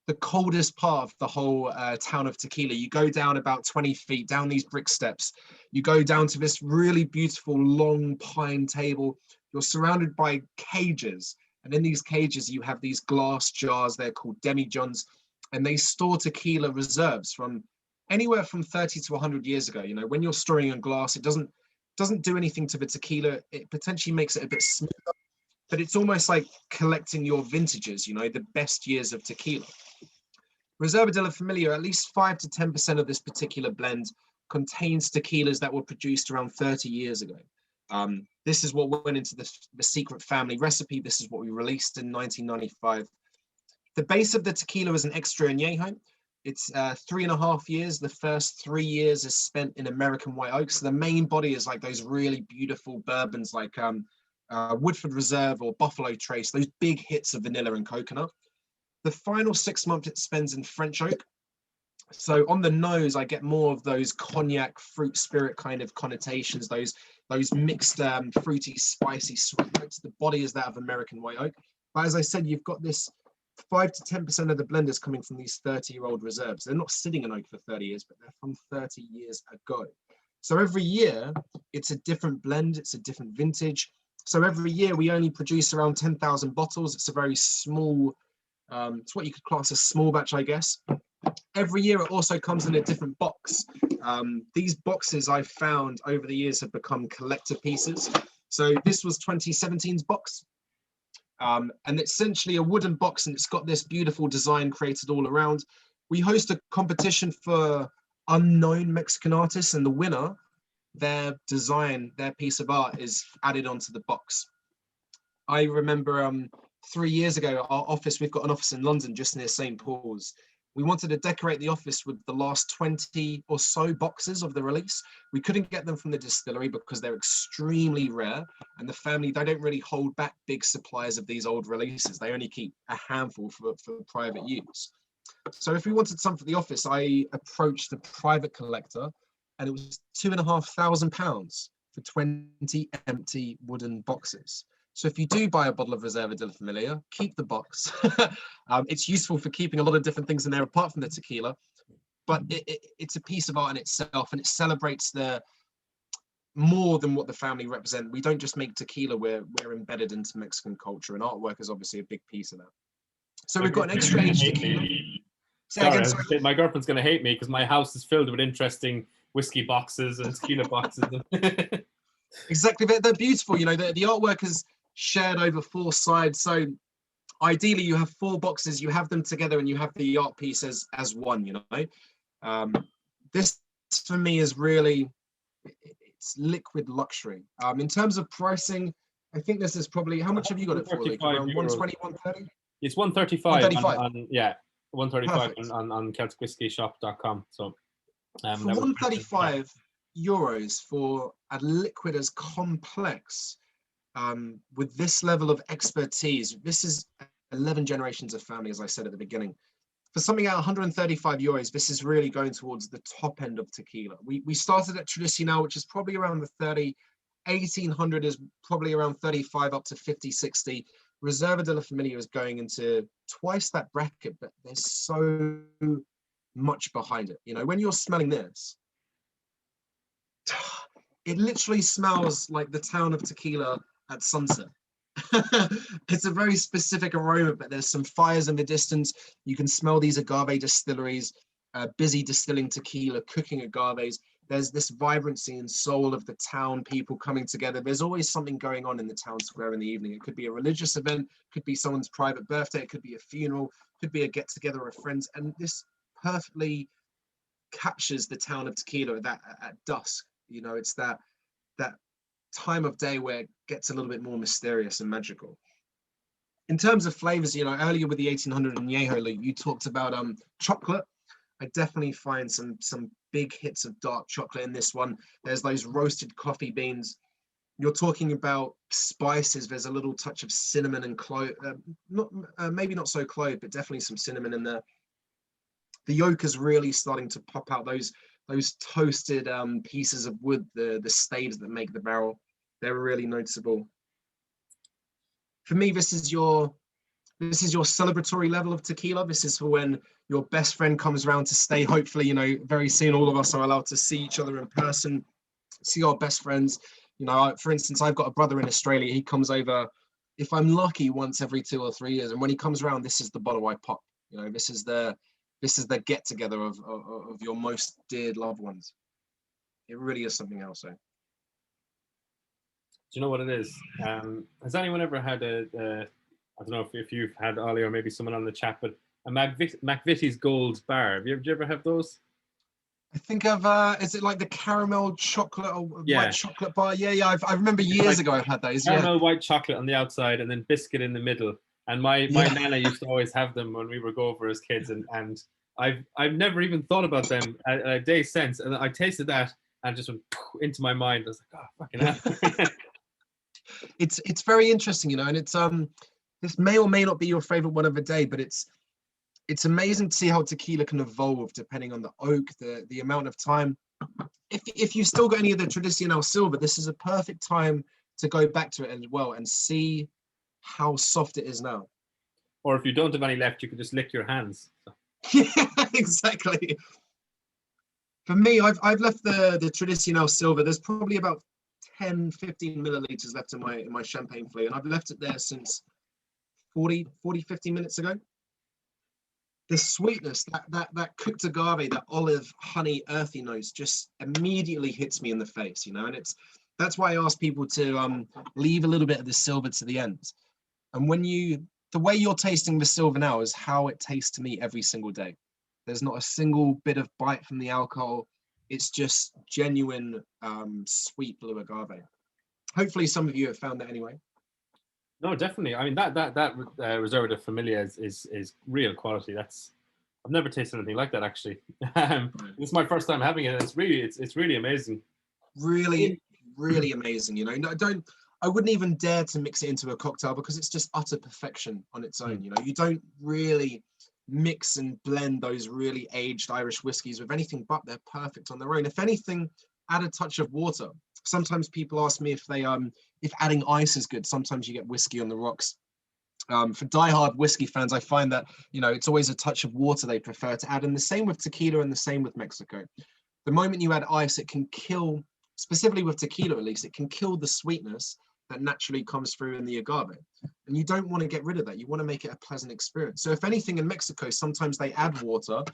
the coldest part of the whole town of Tequila. You go down about 20 feet down these brick steps. You go down to this really beautiful long pine table. You're surrounded by cages. And in these cages, you have these glass jars. They're called demijohns. And they store tequila reserves from anywhere from 30 to 100 years ago. When you're storing in glass, it doesn't do anything to the tequila. It potentially makes it a bit smoother, but it's almost like collecting your vintages, the best years of tequila. Reserva de la Familia, at least 5 to 10% of this particular blend contains tequilas that were produced around 30 years ago. This is what went into the secret family recipe. This is what we released in 1995. The base of the tequila is an extra añejo. It's 3.5 years. The first 3 years is spent in American white oak. So the main body is like those really beautiful bourbons like Woodford Reserve or Buffalo Trace, those big hits of vanilla and coconut. The final 6 months it spends in French oak. So on the nose, I get more of those cognac, fruit, spirit kind of connotations, those mixed fruity, spicy, sweet notes. The body is that of American white oak. But as I said, you've got this 5 to 10% of the blenders coming from these 30-year-old reserves. They're not sitting in oak for 30 years, but they're from 30 years ago. So every year, it's a different blend, it's a different vintage. So every year, we only produce around 10,000 bottles. It's a very small, it's what you could class as small batch, I guess. Every year, it also comes in a different box. These boxes I've found over the years have become collector pieces. So this was 2017's box. And it's essentially a wooden box, and it's got this beautiful design created all around. We host a competition for unknown Mexican artists, and the winner, their design, their piece of art is added onto the box. I remember 3 years ago, our office, we've got an office in London just near St. Paul's. We wanted to decorate the office with the last 20 or so boxes of the release. We couldn't get them from the distillery because they're extremely rare, and the family, they don't really hold back big supplies of these old releases. They only keep a handful for private use. So if we wanted some for the office, I approached the private collector, and it was £2,500 for 20 empty wooden boxes. So if you do buy a bottle of Reserva de la Familia, keep the box. It's useful for keeping a lot of different things in there apart from the tequila, but it's a piece of art in itself, and it celebrates the more than what the family represent. We don't just make tequila, we're embedded into Mexican culture, and artwork is obviously a big piece of that. So we've got an extra aged tequila. Sorry, my girlfriend's going to hate me because my house is filled with interesting whiskey boxes and tequila boxes. Exactly, they're beautiful. You know, the artwork is shared over 4 sides. So ideally, you have 4 boxes, you have them together, and you have the art piece as one. You know, this for me is really, it's liquid luxury. In terms of pricing, I think this is probably, how much have you got it for? Like around 120, 130? It's 135 135. on yeah, 135 Perfect. on CelticWhiskeyShop.com. So For 135 euros for a liquid as complex, with this level of expertise, this is 11 generations of family, as I said at the beginning. For something at 135 euros, this is really going towards the top end of tequila. We started at Tradicional, which is probably around the 30, 1800 is probably around 35 up to 50, 60. Reserva de la Familia is going into twice that bracket, but there's so much behind it. You know, when you're smelling this, it literally smells like the town of Tequila at sunset. It's a very specific aroma, but there's some fires in the distance. You can smell these agave distilleries, busy distilling tequila, cooking agaves. There's this vibrancy and soul of the town, people coming together. There's always something going on in the town square in the evening. It could be a religious event, could be someone's private birthday, it could be a funeral, could be a get together of friends. And this perfectly captures the town of Tequila at dusk. You know, it's that time of day where it gets a little bit more mysterious and magical. In terms of flavors, you know, earlier with the 1800 Añejo, Luke, you talked about chocolate. I definitely find some big hits of dark chocolate in this one. There's those roasted coffee beans. You're talking about spices. There's a little touch of cinnamon and clove, maybe not so clove, but definitely some cinnamon in there. The oak is really starting to pop out. Those toasted pieces of wood, the staves that make the barrel, they're really noticeable. For me, this is your celebratory level of tequila. This is for when your best friend comes around to stay. Hopefully, you know, very soon all of us are allowed to see each other in person, see our best friends. You know, for instance, I've got a brother in Australia. He comes over, if I'm lucky, once every 2 or 3 years. And when he comes around, this is the bottle I pop. You know, this is the get together of your most dear loved ones. It really is something else. So. Do you know what it is? Has anyone ever had I don't know if you've had Ollie or maybe someone on the chat, but a McVitie's Gold bar. Did you ever have those? I think of is it like the caramel chocolate or Yeah. white chocolate bar? Yeah. I remember years ago I've had those. Caramel white chocolate on the outside and then biscuit in the middle. And my nana used to always have them when we would go over as kids, and I've never even thought about them a day since. And I tasted that and just went into my mind. I was like, oh, fucking hell. It's very interesting, you know, and it's this may or may not be your favorite one of the day, but it's amazing to see how tequila can evolve depending on the oak, the amount of time. If you've still got any of the Tradicional Silver, this is a perfect time to go back to it as well and see how soft it is now. Or if you don't have any left, you can just lick your hands. So. Yeah, exactly. For me, I've left the Tradicional Silver. There's probably about 10, 15 milliliters left in my champagne flue, and I've left it there since 40, 50 minutes ago. The sweetness, that cooked agave, that olive, honey, earthy notes just immediately hits me in the face, you know, and that's why I ask people to leave a little bit of the silver to the end. And the way you're tasting the silver now is how it tastes to me every single day. There's not a single bit of bite from the alcohol. It's just genuine sweet blue agave. Hopefully some of you have found that anyway. No, definitely. I mean, that Reserva de Familia is real quality. I've never tasted anything like that, actually. This is my first time having it. It's really amazing. Really, really amazing. You know, I wouldn't even dare to mix it into a cocktail because it's just utter perfection on its own. You know, you don't really mix and blend those really aged Irish whiskies with anything but they're perfect on their own. If anything, add a touch of water. Sometimes people ask me if adding ice is good. Sometimes you get whiskey on the rocks. For diehard whiskey fans, I find that, you know, it's always a touch of water they prefer to add. And the same with tequila and the same with Mexico. The moment you add ice, it can kill, specifically with tequila at least, it can kill the sweetness that naturally comes through in the agave. And you don't want to get rid of that. You want to make it a pleasant experience. So if anything, in Mexico, sometimes they add water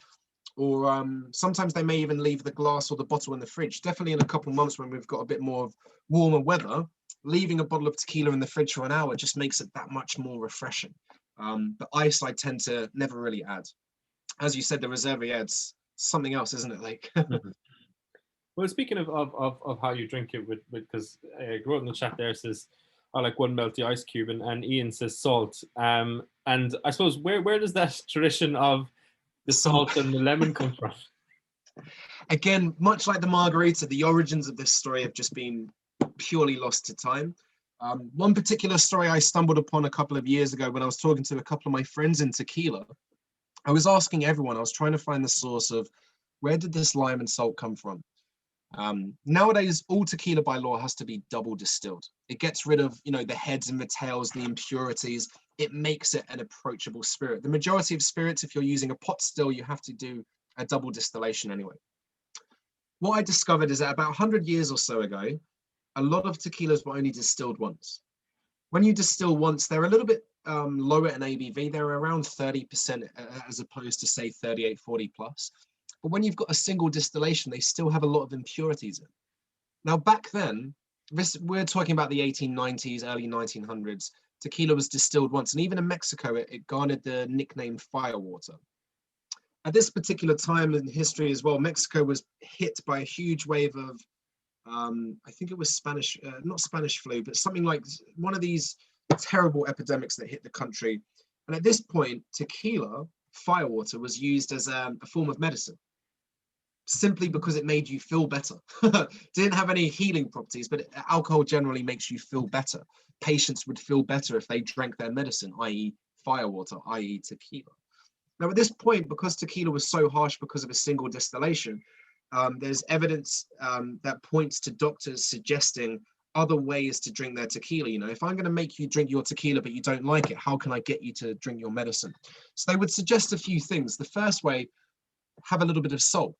or sometimes they may even leave the glass or the bottle in the fridge. Definitely in a couple months when we've got a bit more of warmer weather, leaving a bottle of tequila in the fridge for an hour just makes it that much more refreshing. The ice I tend to never really add. As you said, the reserve adds something else, isn't it? Like, Mhm. Well, speaking of how you drink it, with because Growth in the chat there says, I like one melty ice cube, and Ian says salt. And I suppose where does that tradition of the so salt and the lemon come from? again, much like the margarita, the origins of this story have just been purely lost to time. One particular story I stumbled upon a couple of years ago when I was talking to a couple of my friends in tequila, I was asking everyone, I was trying to find the source of where did this lime and salt come from? Nowadays, all tequila by law has to be double distilled. It gets rid of, the heads and the tails, the impurities. It makes it an approachable spirit. The majority of spirits, if you're using a pot still, you have to do a double distillation anyway. What I discovered is that about 100 years or so ago, a lot of tequilas were only distilled once. When you distill once, they're a little bit lower in ABV. They're around 30% as opposed to, say, 38, 40 plus. But when you've got a single distillation, they still have a lot of impurities in. Now, back then, we're talking about the 1890s, early 1900s. Tequila was distilled once, and even in Mexico, it garnered the nickname firewater. At this particular time in history as well, Mexico was hit by a huge wave of, I think it was Spanish, not Spanish flu, but something like one of these terrible epidemics that hit the country. And at this point, tequila, firewater, was used as a form of medicine, simply because it made you feel better. Didn't have any healing properties, but alcohol generally makes you feel better. Patients would feel better if they drank their medicine, i.e. firewater, i.e. tequila. Now, at this point, because tequila was so harsh because of a single distillation, there's evidence that points to doctors suggesting other ways to drink their tequila. If I'm going to make you drink your tequila, but you don't like it, how can I get you to drink your medicine? So they would suggest a few things. The first way, have a little bit of salt.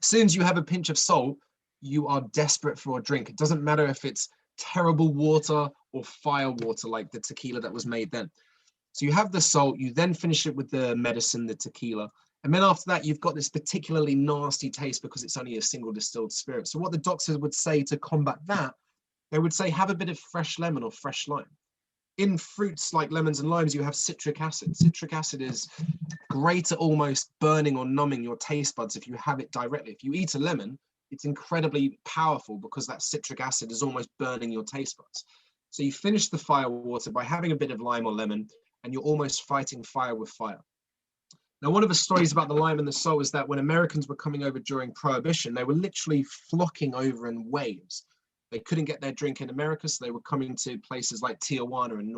As soon as you have a pinch of salt, you are desperate for a drink. It doesn't matter if it's terrible water or fire water like the tequila that was made then. So you have the salt, you then finish it with the medicine, the tequila. And then after that, you've got this particularly nasty taste because it's only a single distilled spirit. So what the doctors would say to combat that, they would say, have a bit of fresh lemon or fresh lime. In fruits like lemons and limes, you have citric acid. Citric acid is great at almost burning or numbing your taste buds if you have it directly. If you eat a lemon, it's incredibly powerful because that citric acid is almost burning your taste buds. So you finish the fire water by having a bit of lime or lemon, and you're almost fighting fire with fire. Now, one of the stories about the lime and the salt is that when Americans were coming over during Prohibition, they were literally flocking over in waves. They couldn't get their drink in America, so they were coming to places like Tijuana in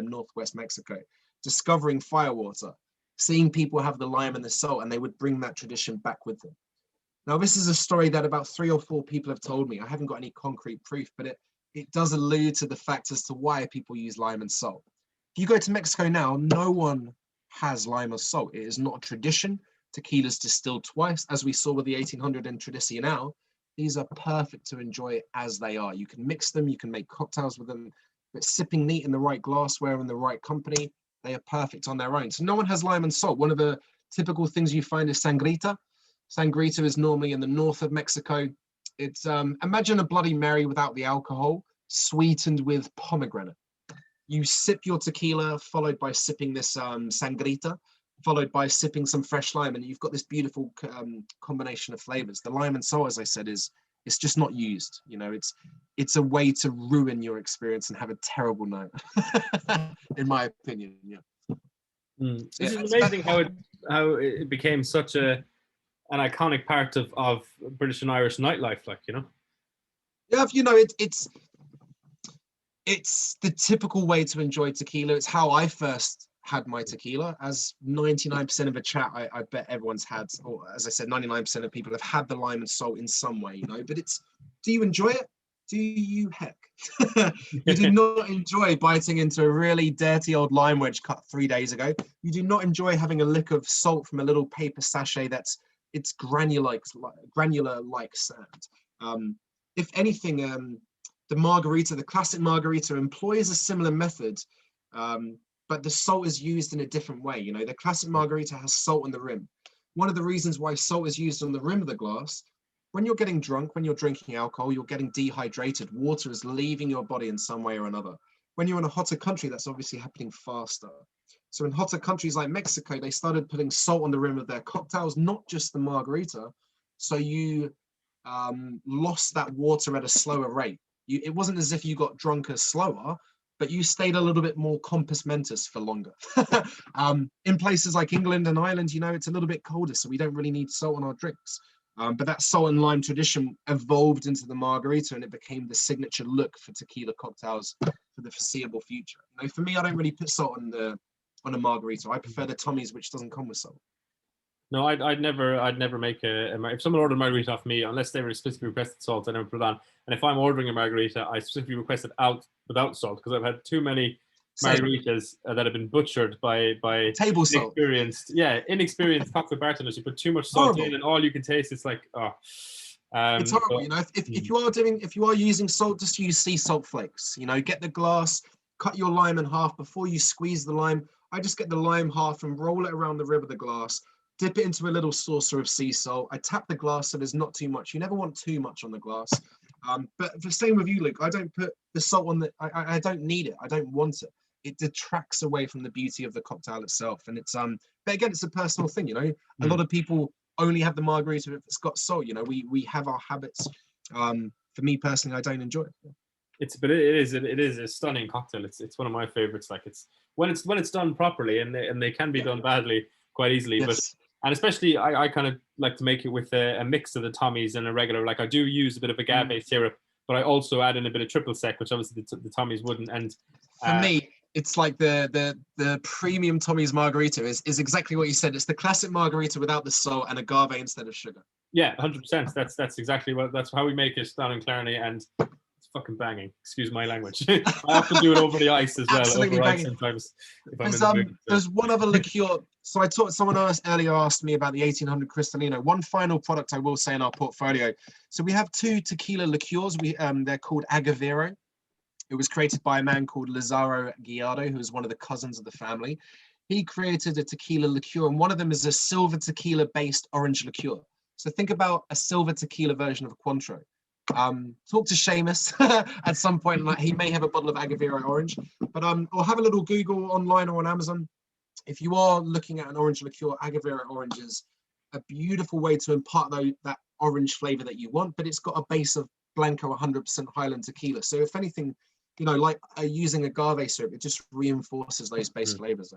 northwest Mexico, discovering firewater, seeing people have the lime and the salt, and they would bring that tradition back with them. Now, this is a story that about 3 or 4 people have told me. I haven't got any concrete proof, but it does allude to the fact as to why people use lime and salt. If you go to Mexico now, no one has lime or salt. It is not a tradition. Tequila's distilled twice, as we saw with the 1800 and Tradicional. These are perfect to enjoy as they are. You can mix them, you can make cocktails with them, but sipping neat in the right glassware in the right company, they are perfect on their own. So no one has lime and salt. One of the typical things you find is sangrita. Sangrita is normally in the north of Mexico. It's imagine a Bloody Mary without the alcohol, sweetened with pomegranate. You sip your tequila, followed by sipping this sangrita, followed by sipping some fresh lime, and you've got this beautiful combination of flavors. The lime and salt, as I said, it's just not used. It's a way to ruin your experience and have a terrible night, in my opinion. Yeah. It's amazing how it became such an iconic part of British and Irish nightlife, Yeah, it's the typical way to enjoy tequila. It's how I first had my tequila. As 99% of the chat, I bet everyone's had, or as I said, 99% of people have had the lime and salt in some way, but do you enjoy it? Do you? Heck. You do not enjoy biting into a really dirty old lime wedge cut 3 days ago. You do not enjoy having a lick of salt from a little paper sachet it's granular like sand. If anything, the classic margarita employs a similar method, but the salt is used in a different way. The classic margarita has salt on the rim. one of the reasons why salt is used on the rim of the glass. When you're getting drunk, when you're drinking alcohol, you're getting dehydrated. Water is leaving your body in some way or another. When you're in a hotter country, that's obviously happening faster. So in hotter countries like Mexico, they started putting salt on the rim of their cocktails, not just the margarita. So you lost that water at a slower rate. It wasn't as if you got drunker slower, but you stayed a little bit more compos mentis for longer. In places like England and Ireland, it's a little bit colder, so we don't really need salt on our drinks. But that salt and lime tradition evolved into the margarita, and it became the signature look for tequila cocktails for the foreseeable future. For me, I don't really put salt on a margarita. I prefer the Tommy's, which doesn't come with salt. No, I'd never make if someone ordered a margarita off me, unless they were specifically requested salt, I never put it on. And if I'm ordering a margarita, I specifically request it out without salt, because I've had too many margaritas that have been butchered by table salt. Inexperienced cocktail bartenders who put too much salt in, and all you can taste is like, it's horrible. If you are using salt, just use sea salt flakes. Get the glass, cut your lime in half before you squeeze the lime. I just get the lime half and roll it around the rim of the glass. Dip it into a little saucer of sea salt. I tap the glass so there's not too much. You never want too much on the glass. But the same with you, Luke. I don't put the salt on I don't need it. I don't want it. It detracts away from the beauty of the cocktail itself. And it's but again, it's a personal thing. A lot of people only have the margarita if it's got salt. We have our habits. For me personally, I don't enjoy it. It is a stunning cocktail. It's one of my favorites. Like, it's when it's done properly, and they can be done badly quite easily. Yes. And especially, I kind of like to make it with a mix of the Tommy's and a regular. Like, I do use a bit of agave syrup, but I also add in a bit of triple sec, which obviously the Tommy's wouldn't. And for me, it's like the premium Tommy's margarita is exactly what you said. It's the classic margarita without the salt and agave instead of sugar. Yeah, 100%. That's exactly that's how we make it down in Clarny, and it's fucking banging. Excuse my language. I often do it over the ice as well. Absolutely over banging. Ice sometimes. If I'm in the mood, there's one other liqueur. So someone earlier asked me about the 1800 Cristalino. One final product I will say in our portfolio. So we have two tequila liqueurs. They're called Agavero. It was created by a man called Lazaro Guiado, who is one of the cousins of the family. He created a tequila liqueur, and one of them is a silver tequila-based orange liqueur. So think about a silver tequila version of a Cointreau. Talk to Seamus at some point. Like, he may have a bottle of Agavero orange, but or have a little Google online or on Amazon. If you are looking at an orange liqueur, Agavero orange is a beautiful way to impart that orange flavor that you want, but it's got a base of Blanco 100% Highland tequila. So if anything, like using agave syrup, it just reinforces those base flavors.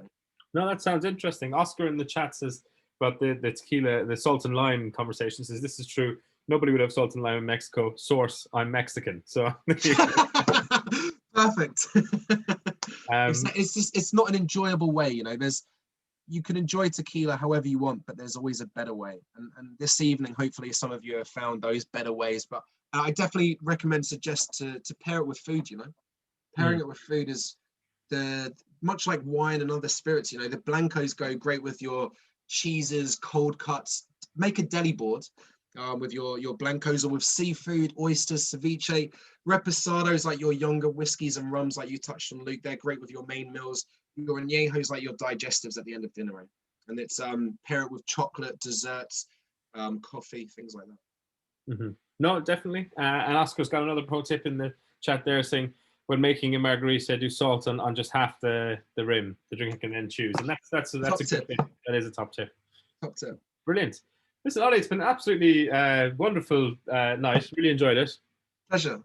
No, that sounds interesting. Oscar in the chat says about the tequila, the salt and lime conversation, says this is true. Nobody would have salt and lime in Mexico. Source, I'm Mexican. So perfect. It's not an enjoyable way. You can enjoy tequila however you want, but there's always a better way. And this evening, hopefully, some of you have found those better ways. But I definitely suggest to pair it with food. Pairing it with food is much like wine and other spirits. The blancos go great with your cheeses, cold cuts. Make a deli board with your blancos, or with seafood, oysters, ceviche, reposados, like your younger whiskeys and rums, like you touched on, Luke. They're great with your main meals. Your añejos, like your digestives at the end of dinner. And it's pair it with chocolate, desserts, coffee, things like that. Mm-hmm. No, definitely. And Oscar's got another pro tip in the chat there, saying when making a margarita, do salt on just half the rim. The drink can then choose, and that's a good tip. That is a top tip. Top tip. Brilliant. Listen, Ollie, it's been an absolutely wonderful night. Really enjoyed it. Pleasure.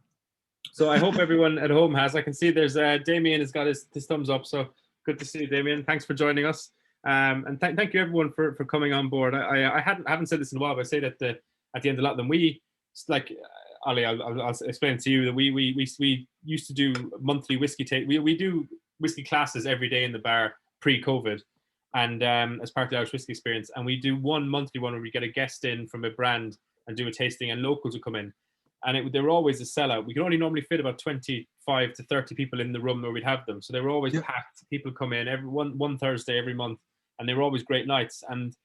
So I hope everyone at home has. I can see there's Damien has got his thumbs up. So good to see you, Damien. Thanks for joining us. And thank you everyone for coming on board. I haven't said this in a while, but I say that at the end of a lot of them, we like Ollie, I'll explain to you that we used to do monthly whiskey take. We do whiskey classes every day in the bar pre-COVID, and as part of the Irish Whiskey Experience, and we do one monthly one where we get a guest in from a brand and do a tasting, and locals would come in, and they were always a sellout. We could only normally fit about 25 to 30 people in the room where we'd have them, so they were always packed. People come in every one Thursday every month, and they were always great nights. And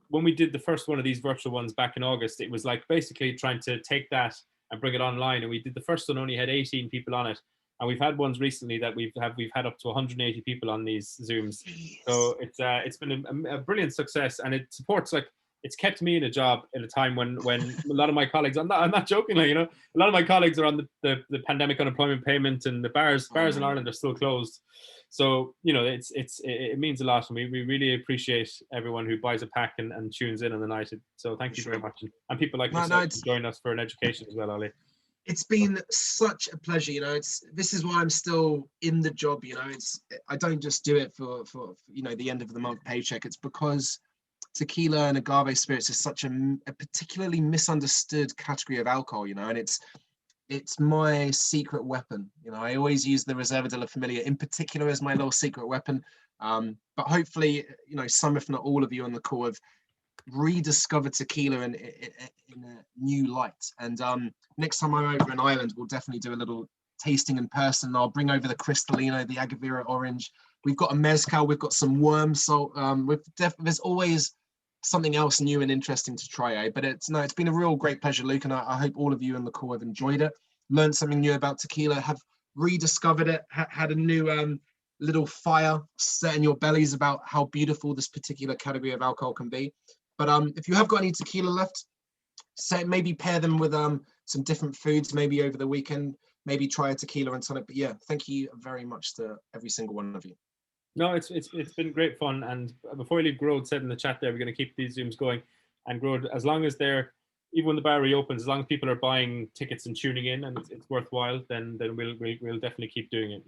when we did the first one of these virtual ones back in August, it was like basically trying to take that and bring it online. And we did the first one, only had 18 people on it. And we've had ones recently that we've had up to 180 people on these Zooms. So it's been a brilliant success, and it supports, like, it's kept me in a job at a time when a lot of my colleagues, I'm not joking, like, a lot of my colleagues are on the pandemic unemployment payment, and the bars in Ireland are still closed. So, it means a lot, and we really appreciate everyone who buys a pack and tunes in on the night. So thank you very much. And people like yourself who join us for an education as well, Ollie. It's been such a pleasure. This is why I'm still in the job. I don't just do it for the end of the month paycheck. It's because tequila and agave spirits is such a particularly misunderstood category of alcohol, and it's my secret weapon. I always use the Reserva de la Familia in particular as my little secret weapon. But hopefully, some, if not all of you on the call have rediscovered tequila in a new light. And next time I'm over in Ireland, we'll definitely do a little tasting in person. I'll bring over the Cristalino, the Agavira Orange. We've got a mezcal, we've got some worm salt. There's always something else new and interesting to try, But it's been a real great pleasure, Luke, and I hope all of you on the call have enjoyed it, learned something new about tequila, have rediscovered it, had a new little fire set in your bellies about how beautiful this particular category of alcohol can be. But if you have got any tequila left, maybe pair them with some different foods, maybe over the weekend, maybe try a tequila and tonic. But yeah, thank you very much to every single one of you. No, it's been great fun. And before we leave, Grode said in the chat there, we're going to keep these Zooms going. And Grode, as long as even when the bar reopens, as long as people are buying tickets and tuning in and it's worthwhile, then we'll definitely keep doing it,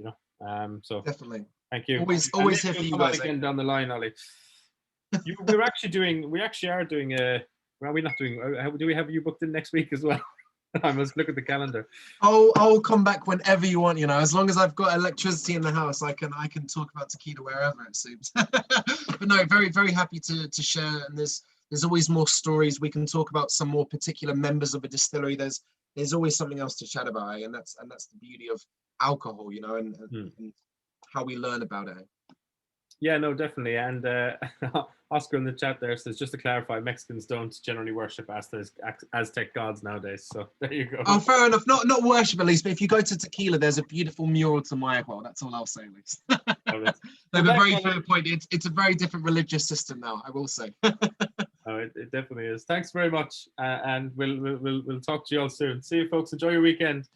So definitely. Thank you. Always here for you guys. Again down the line, Ollie. we actually are doing well, we're not doing, do we have you booked in next week as well? I must look at the calendar. I'll come back whenever you want, as long as I've got electricity in the house, I can talk about tequila wherever it suits. But no, very, very happy to share. And there's always more stories. We can talk about some more particular members of a distillery. There's always something else to chat about, and that's the beauty of alcohol, and how we learn about it. Yeah, no, definitely. And Oscar in the chat there says, just to clarify, Mexicans don't generally worship Aztec gods nowadays. So there you go. Oh, fair enough. Not worship, at least. But if you go to Tequila, there's a beautiful mural to Mayagual. That's all I'll say, at least. No, but very fair point. It's a very different religious system now, I will say. Oh, it definitely is. Thanks very much. And we'll talk to you all soon. See you, folks. Enjoy your weekend.